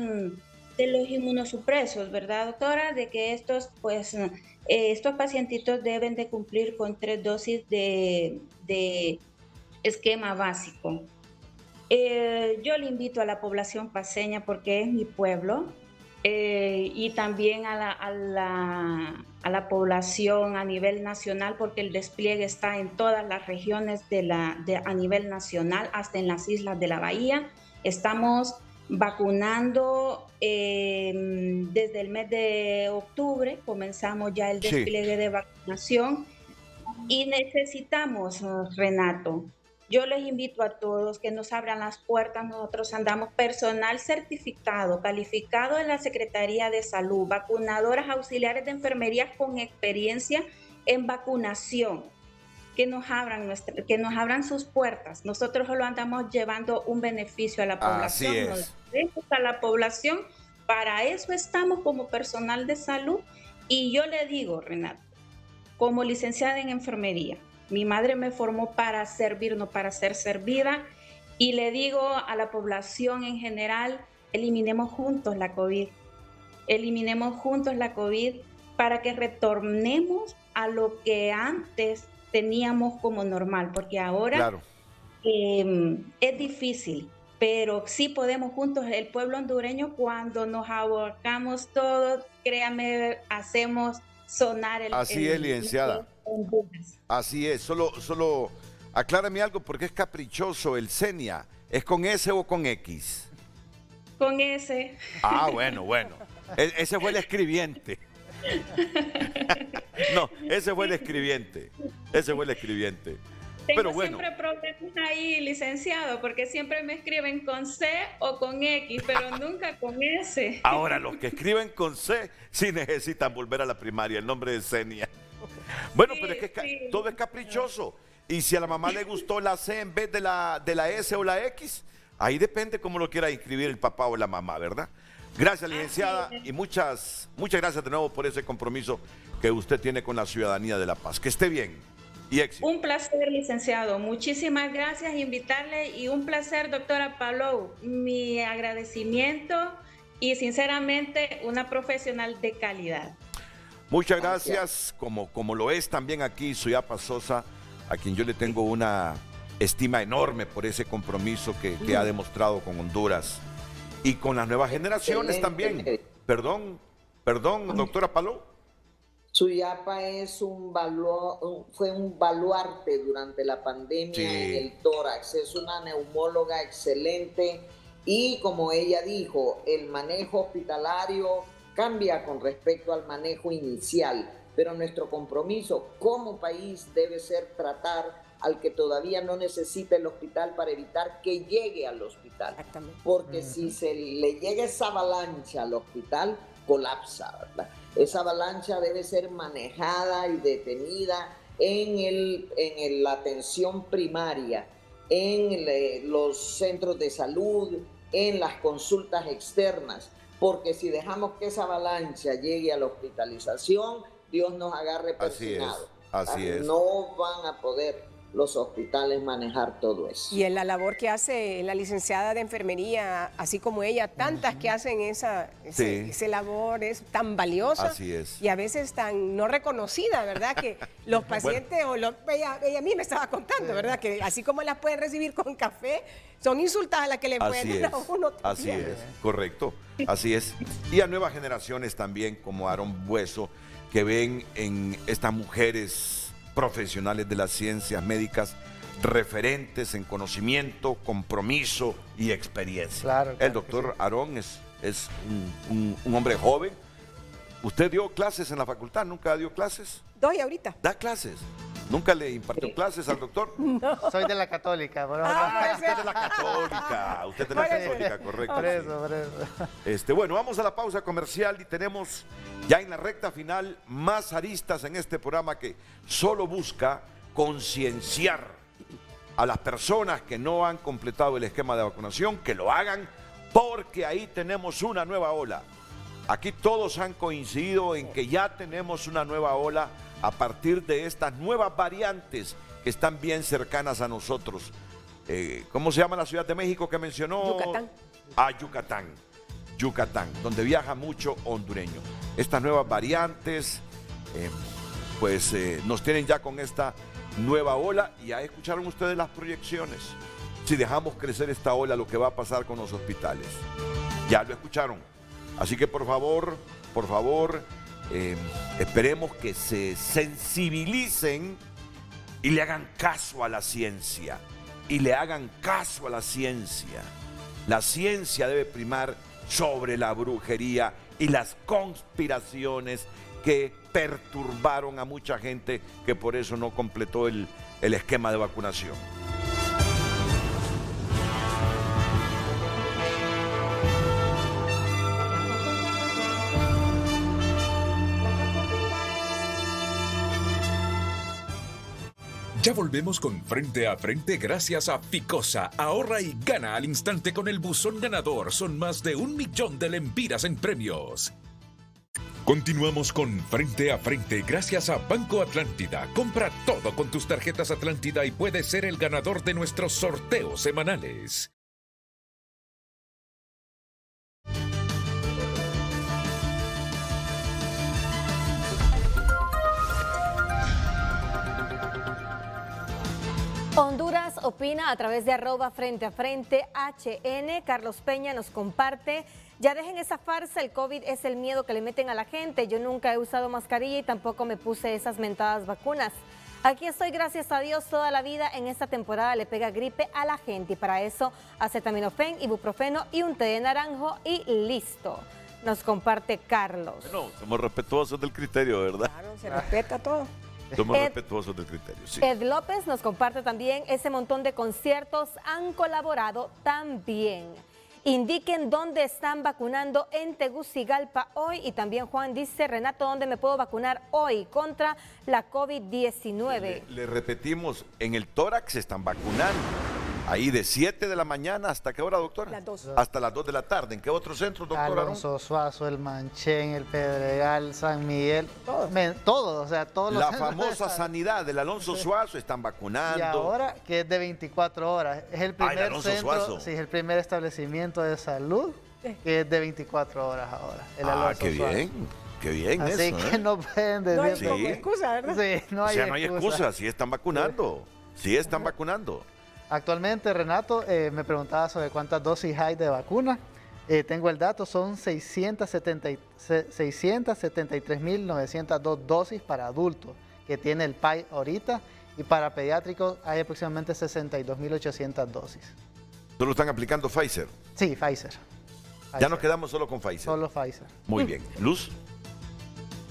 inmunosupresos, ¿verdad, doctora? De que estos pacientitos deben de cumplir con 3 dosis de esquema básico. Yo le invito a la población paceña, porque es mi pueblo, y también a la población a nivel nacional, porque el despliegue está en todas las regiones a nivel nacional, hasta en las islas de la Bahía. Estamos vacunando desde el mes de octubre, comenzamos ya el despliegue de vacunación y necesitamos, Renato, yo les invito a todos que nos abran las puertas. Nosotros andamos personal certificado, calificado de la Secretaría de Salud, vacunadoras auxiliares de enfermería con experiencia en vacunación, que nos abran sus puertas. Nosotros solo andamos llevando un beneficio a la población. Así es. A la población, para eso estamos como personal de salud. Y yo le digo, Renato, como licenciada en enfermería, mi madre me formó para servir, no para ser servida, y le digo a la población en general, eliminemos juntos la COVID, para que retornemos a lo que antes teníamos como normal, porque ahora es difícil, pero sí podemos juntos. El pueblo hondureño, cuando nos abocamos todos, créame, hacemos sonar el... Así es, licenciada. Así es. Solo aclárame algo, porque es caprichoso el Senia. ¿Es con S o con X? Con S. Ah, bueno. Ese fue el escribiente. No, ese fue el escribiente. Tengo Pero bueno. Siempre problemas ahí, licenciado, porque siempre me escriben con C o con X, pero nunca con S. Ahora, los que escriben con C sí necesitan volver a la primaria, el nombre de Senia. Bueno, Sí, pero es que sí. todo es caprichoso. Y si a la mamá le gustó la C en vez de la S o la X, ahí depende cómo lo quiera inscribir el papá o la mamá, ¿verdad? Gracias, licenciada, y muchas gracias de nuevo por ese compromiso que usted tiene con la ciudadanía de La Paz. Que esté bien y éxito. Un placer, licenciado. Muchísimas gracias, invitarle, y un placer, doctora Palou. Mi agradecimiento y sinceramente una profesional de calidad. Muchas gracias, como lo es también aquí Suyapa Sosa, a quien yo le tengo una estima enorme por ese compromiso que ha demostrado con Honduras y con las nuevas generaciones también. Perdón, doctora Palou. Suyapa fue un baluarte durante la pandemia en el tórax. Es una neumóloga excelente y, como ella dijo, el manejo hospitalario cambia con respecto al manejo inicial, pero nuestro compromiso como país debe ser tratar al que todavía no necesita el hospital para evitar que llegue al hospital. Porque si se le llega esa avalancha al hospital, colapsa, ¿verdad? Esa avalancha debe ser manejada y detenida en la atención primaria, en los centros de salud, en las consultas externas, porque si dejamos que esa avalancha llegue a la hospitalización, Dios nos agarre persinados. Así es. No van a poder los hospitales manejar todo eso. Y en la labor que hace la licenciada de enfermería, así como ella, tantas que hacen esa labor es tan valiosa. Así es. Y a veces tan no reconocida, ¿verdad? Que los pacientes, ella a mí me estaba contando, ¿verdad? Que así como las pueden recibir con café, son insultadas las que le pueden dar a uno también. Así es, correcto, así es. Y a nuevas generaciones también, como Aarón Bueso, que ven en estas mujeres profesionales de las ciencias médicas referentes en conocimiento, compromiso y experiencia. Claro, el doctor Aarón es un hombre joven. ¿Usted dio clases en la facultad? ¿Nunca dio clases? Doy ahorita. ¿Da clases? ¿Nunca le impartió clases al doctor? No. Soy de la Católica, bro. Usted es de la Católica. Usted es de la Católica, correcto. Por eso. Bueno, vamos a la pausa comercial y tenemos ya en la recta final más aristas en este programa que solo busca concienciar a las personas que no han completado el esquema de vacunación, que lo hagan, porque ahí tenemos una nueva ola. Aquí todos han coincidido en que ya tenemos una nueva ola a partir de estas nuevas variantes que están bien cercanas a nosotros. ¿Cómo se llama la Ciudad de México que mencionó? Yucatán. Yucatán, donde viaja mucho hondureño. Estas nuevas variantes, nos tienen ya con esta nueva ola, y ya escucharon ustedes las proyecciones. Si dejamos crecer esta ola, lo que va a pasar con los hospitales. Ya lo escucharon. Así que por favor, esperemos que se sensibilicen y le hagan caso a la ciencia. La ciencia debe primar sobre la brujería y las conspiraciones que perturbaron a mucha gente que por eso no completó el esquema de vacunación. Ya volvemos con Frente a Frente gracias a Ficosa. Ahorra y gana al instante con el buzón ganador. Son más de 1 millón de lempiras en premios. Continuamos con Frente a Frente gracias a Banco Atlántida. Compra todo con tus tarjetas Atlántida y puedes ser el ganador de nuestros sorteos semanales. Honduras opina a través de @Frente a Frente HN. Carlos Peña nos comparte: ya dejen esa farsa, el COVID es el miedo que le meten a la gente. Yo nunca he usado mascarilla y tampoco me puse esas mentadas vacunas. Aquí estoy, gracias a Dios, toda la vida. En esta temporada le pega gripe a la gente y para eso acetaminofén, ibuprofeno y un té de naranjo y listo. Nos comparte Carlos. Bueno, somos respetuosos del criterio, ¿verdad? Claro, se respeta todo. Somos respetuosos del criterio, sí. Ed López nos comparte también: ese montón de conciertos han colaborado también. Indiquen dónde están vacunando en Tegucigalpa hoy. Y también Juan dice: Renato, ¿dónde me puedo vacunar hoy contra la COVID-19? Le repetimos, en el tórax se están vacunando. Ahí de 7 de la mañana, ¿hasta qué hora, doctora? Las 2. Hasta las 2 de la tarde. ¿En qué otro centro, doctora? Alonso Suazo, el Manchén, el Pedregal, San Miguel, todos, o sea, todos los La centros famosa sanidad del Alonso Suazo están vacunando. Y ahora que es de 24 horas, es el primer Alonso centro, Suazo. sí, es el primer establecimiento de salud que es de 24 horas ahora, el Alonso qué Suazo. bien. Qué bien Así eso, que no pueden decir. No hay Sí. como excusa, ¿verdad? Sí, no hay no hay excusa, sí están vacunando. Sí están vacunando. Actualmente, Renato, me preguntaba sobre cuántas dosis hay de vacuna. Tengo el dato, son 673.902 dosis para adultos que tiene el PAI ahorita, y para pediátricos hay aproximadamente 62.800 dosis. ¿Solo están aplicando Pfizer? Sí, Pfizer. Ya nos quedamos solo con Pfizer. Solo Pfizer. Muy bien. Luz.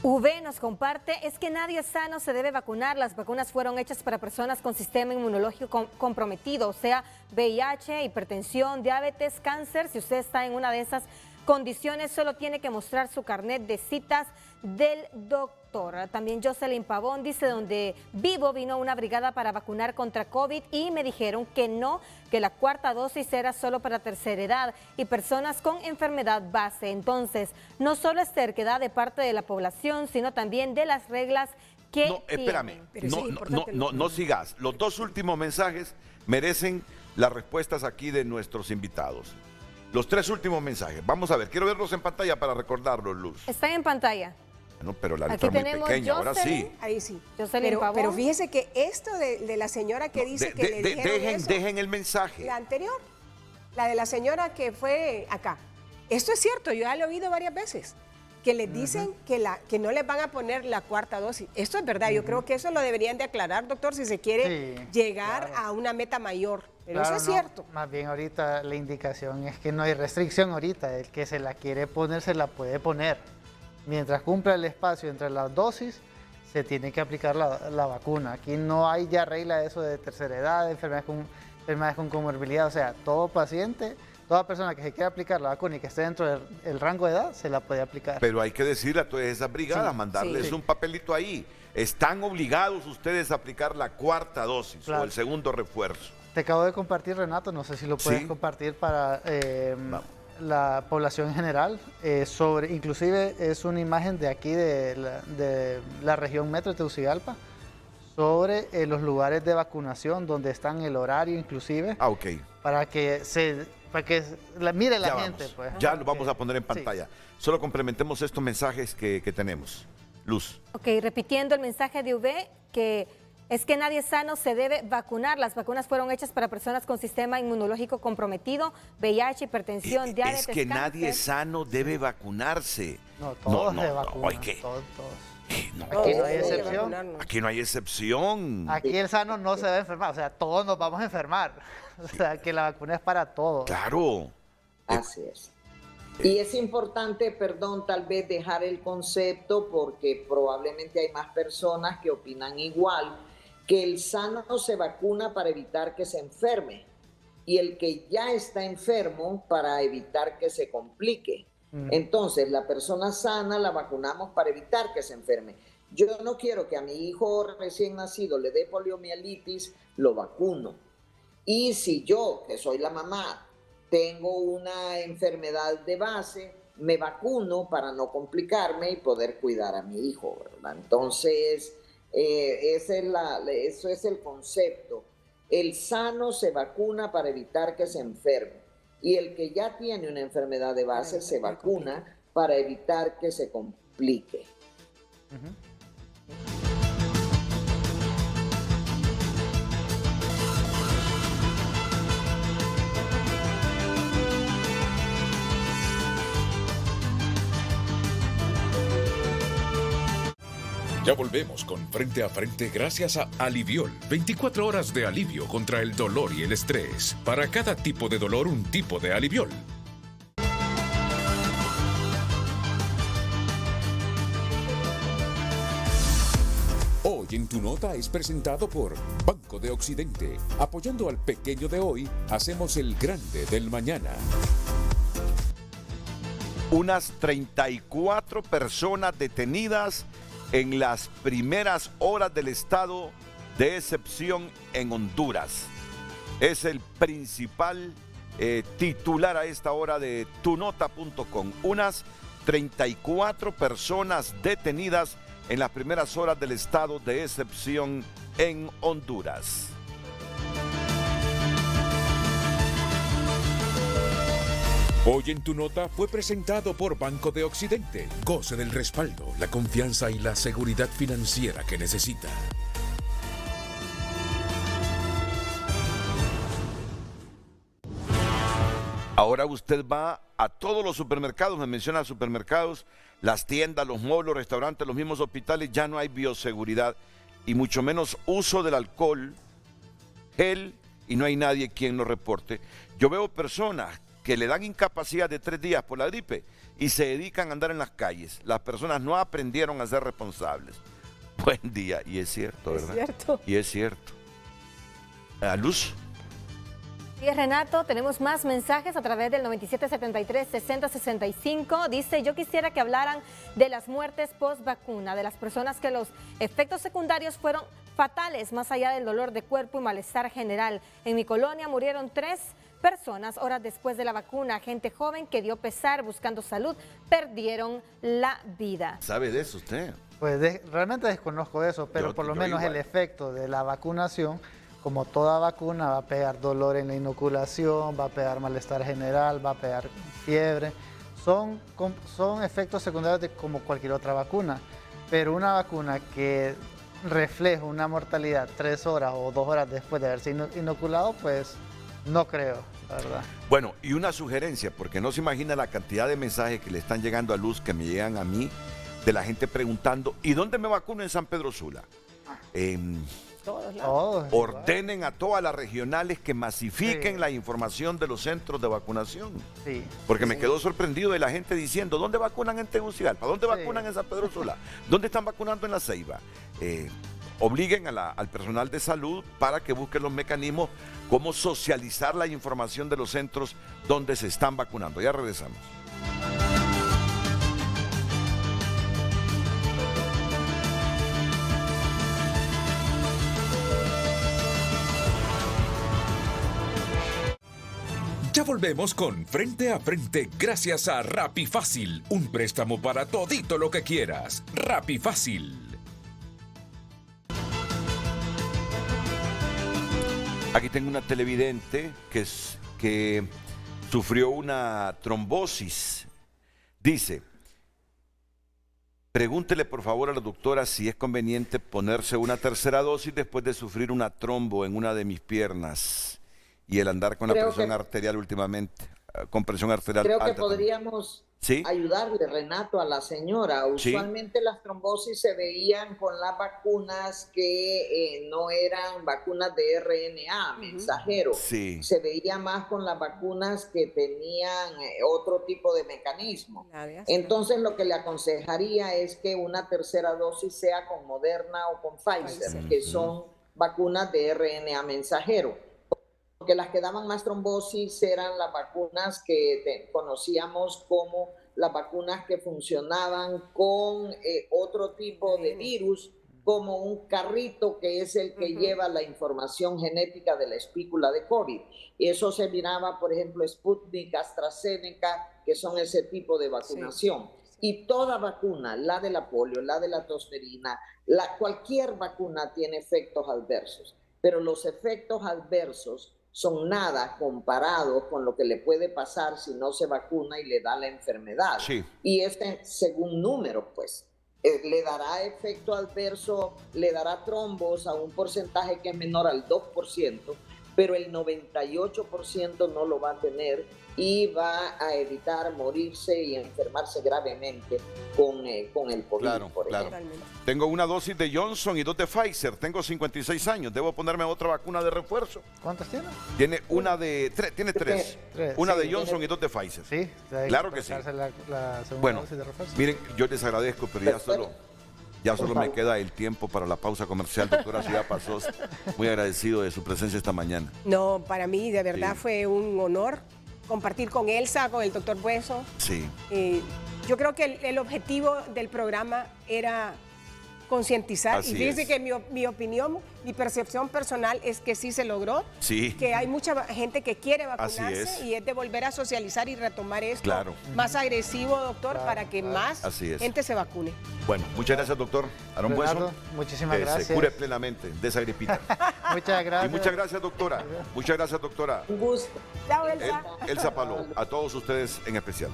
V nos comparte: es que nadie sano se debe vacunar. Las vacunas fueron hechas para personas con sistema inmunológico comprometido, o sea, VIH, hipertensión, diabetes, cáncer. Si usted está en una de esas condiciones, solo tiene que mostrar su carnet de citas del doctor. También Jocelyn Pavón dice: donde vivo vino una brigada para vacunar contra COVID y me dijeron que no, que la cuarta dosis era solo para tercera edad y personas con enfermedad base. Entonces, no solo es terquedad de parte de la población, sino también de las reglas que No, espérame. tienen. No sigas. Los 2 últimos mensajes merecen las respuestas aquí de nuestros invitados. Los 3 últimos mensajes. Vamos a ver, quiero verlos en pantalla para recordarlos, Luz. Están en pantalla. No, pero la Aquí letra es muy tenemos pequeña, ahora Jocelyn. sí. Ahí sí. Jocelyn Pavón. Pero fíjese que esto de la señora que dice que le dijeron eso, Dejen el mensaje. la anterior, la de la señora que fue acá. Esto es cierto, yo ya lo he oído varias veces, que les dicen que no les van a poner la cuarta dosis. Esto es verdad, yo creo que eso lo deberían de aclarar, doctor, si se quiere llegar a una meta mayor. Pero Claro, eso es no, cierto. más bien ahorita la indicación es que no hay restricción ahorita. El que se la quiere poner, se la puede poner. Mientras cumpla el espacio entre las dosis, se tiene que aplicar la vacuna. Aquí no hay ya regla de eso de tercera edad, de enfermedades con comorbilidad. O sea, todo paciente, toda persona que se quiera aplicar la vacuna y que esté dentro del rango de edad, se la puede aplicar. Pero hay que decirle a todas esas brigadas, mandarles un papelito ahí. Están obligados ustedes a aplicar la cuarta dosis o el segundo refuerzo. Te acabo de compartir, Renato, no sé si lo puedes compartir para la población en general. Inclusive es una imagen de aquí, de la región metro de Tegucigalpa, sobre los lugares de vacunación, donde están el horario inclusive. Ok. Para que mire la Ya gente. vamos. Pues. Ya lo vamos a poner en pantalla. Solo complementemos estos mensajes que tenemos. Luz. Ok, repitiendo el mensaje de V, que es que nadie sano se debe vacunar. Las vacunas fueron hechas para personas con sistema inmunológico comprometido, VIH, hipertensión, diabetes, Es que cáncer. nadie sano debe vacunarse. No, todos se vacunan. hay que- Todos. No, Aquí no hay excepción. aquí no hay excepción. Aquí el sano no se debe enfermar, o sea, todos nos vamos a enfermar. O sea, que la vacuna es para todos. Claro. Así es. Y es importante, perdón, tal vez dejar el concepto porque probablemente hay más personas que opinan igual, que el sano se vacuna para evitar que se enferme y el que ya está enfermo para evitar que se complique. Entonces, la persona sana la vacunamos para evitar que se enferme. Yo no quiero que a mi hijo recién nacido le dé poliomielitis, lo vacuno. Y si yo, que soy la mamá, tengo una enfermedad de base, me vacuno para no complicarme y poder cuidar a mi hijo, ¿verdad? Entonces, eso es el concepto. El sano se vacuna para evitar que se enferme. Y el que ya tiene una enfermedad de base se vacuna para evitar que se complique. Ya volvemos con Frente a Frente gracias a Aliviol. 24 horas de alivio contra el dolor y el estrés. Para cada tipo de dolor, un tipo de Aliviol. Hoy en Tu Nota es presentado por Banco de Occidente. Apoyando al pequeño de hoy, hacemos el grande del mañana. Unas 34 personas detenidas en las primeras horas del estado de excepción en Honduras. Es el principal titular a esta hora de tunota.com. Unas 34 personas detenidas en las primeras horas del estado de excepción en Honduras. Hoy en Tu Nota fue presentado por Banco de Occidente. Goce del respaldo, la confianza y la seguridad financiera que necesita. Ahora usted va a todos los supermercados, me menciona supermercados, las tiendas, los malls, los restaurantes, los mismos hospitales, ya no hay bioseguridad y mucho menos uso del alcohol, gel, y no hay nadie quien lo reporte. Yo veo personas que le dan incapacidad de 3 días por la gripe y se dedican a andar en las calles. Las personas no aprendieron a ser responsables. Buen día, y es cierto, ¿verdad? Es cierto. Y es cierto. Luz. Sí, Renato, tenemos más mensajes a través del 9773-6065. Dice, yo quisiera que hablaran de las muertes post vacuna, de las personas que los efectos secundarios fueron fatales, más allá del dolor de cuerpo y malestar general. En mi colonia murieron 3 personas horas después de la vacuna. Gente joven que dio pesar buscando salud, perdieron la vida. ¿Sabe de eso usted? Pues realmente desconozco de eso, pero por lo menos igual. el efecto de la vacunación, como toda vacuna, va a pegar dolor en la inoculación, va a pegar malestar general, va a pegar fiebre. Son efectos secundarios de como cualquier otra vacuna, pero una vacuna que refleja una mortalidad 3 horas o 2 horas después de haberse inoculado, pues no creo, la verdad. Bueno, y una sugerencia, porque no se imagina la cantidad de mensajes que le están llegando a Luz, que me llegan a mí, de la gente preguntando, ¿y dónde me vacuno en San Pedro Sula? Ordenen a todas las regionales que masifiquen la información de los centros de vacunación. Sí. Porque me quedó sorprendido de la gente diciendo, ¿dónde vacunan en Tegucigalpa? ¿Dónde vacunan en San Pedro Sula? ¿Dónde están vacunando en La Ceiba? Obliguen al personal de salud para que busquen los mecanismos, cómo socializar la información de los centros donde se están vacunando. Ya regresamos. Ya volvemos con Frente a Frente gracias a RappiFácil, un préstamo para todito lo que quieras. RappiFácil. Aquí tengo una televidente que sufrió una trombosis. Dice, Pregúntele por favor a la doctora si es conveniente ponerse una tercera dosis después de sufrir una trombo en una de mis piernas y el andar con la presión arterial últimamente, con presión arterial alta. Creo que podríamos ayudarle, Renato, a la señora. Usualmente las trombosis se veían con las vacunas que no eran vacunas de RNA, mensajero. Se veía más con las vacunas que tenían otro tipo de mecanismo. Entonces lo que le aconsejaría es que una tercera dosis sea con Moderna o con Pfizer, que son vacunas de RNA mensajero. Porque las que daban más trombosis eran las vacunas que conocíamos como las vacunas que funcionaban con otro tipo de virus, como un carrito que es el que lleva la información genética de la espícula de COVID. Y eso se miraba, por ejemplo, Sputnik, AstraZeneca, que son ese tipo de vacunación. Y toda vacuna, la de la polio, la de la tosferina, cualquier vacuna tiene efectos adversos, pero los efectos adversos son nada comparados con lo que le puede pasar si no se vacuna y le da la enfermedad. Y según número, pues, le dará efecto adverso, le dará trombos a un porcentaje que es menor al 2%, pero el 98% no lo va a tener y va a evitar morirse y enfermarse gravemente con el COVID, por ejemplo. Tengo una dosis de Johnson y 2 de Pfizer. Tengo 56 años. ¿Debo ponerme otra vacuna de refuerzo? ¿Cuántas tiene? Tiene tres. Una de Johnson y 2 de Pfizer. Sí, claro que sí. La segunda dosis de refuerzo. Miren, yo les agradezco, pero ya solo me queda el tiempo para la pausa comercial. Doctora, ya pasó. Muy agradecido de su presencia esta mañana. No, para mí de verdad fue un honor compartir con Elsa, con el doctor Bueso. Yo creo que el objetivo del programa era concientizar. Y fíjense que mi opinión, mi percepción personal es que sí se logró. Que hay mucha gente que quiere vacunarse y es de volver a socializar y retomar esto más agresivo, doctor, para que más gente se vacune. Bueno, muchas gracias, doctor Aarón Bueso. Muchísimas gracias. Se cure plenamente de esa gripita. Muchas gracias. Y muchas gracias, doctora. Muchas gracias, doctora. Un gusto. Chao, Elsa. Elsa Paló, a todos ustedes en especial.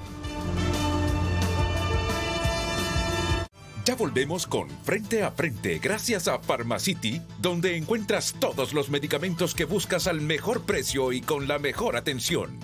Ya volvemos con Frente a Frente, gracias a Pharmacity, donde encuentras todos los medicamentos que buscas al mejor precio y con la mejor atención.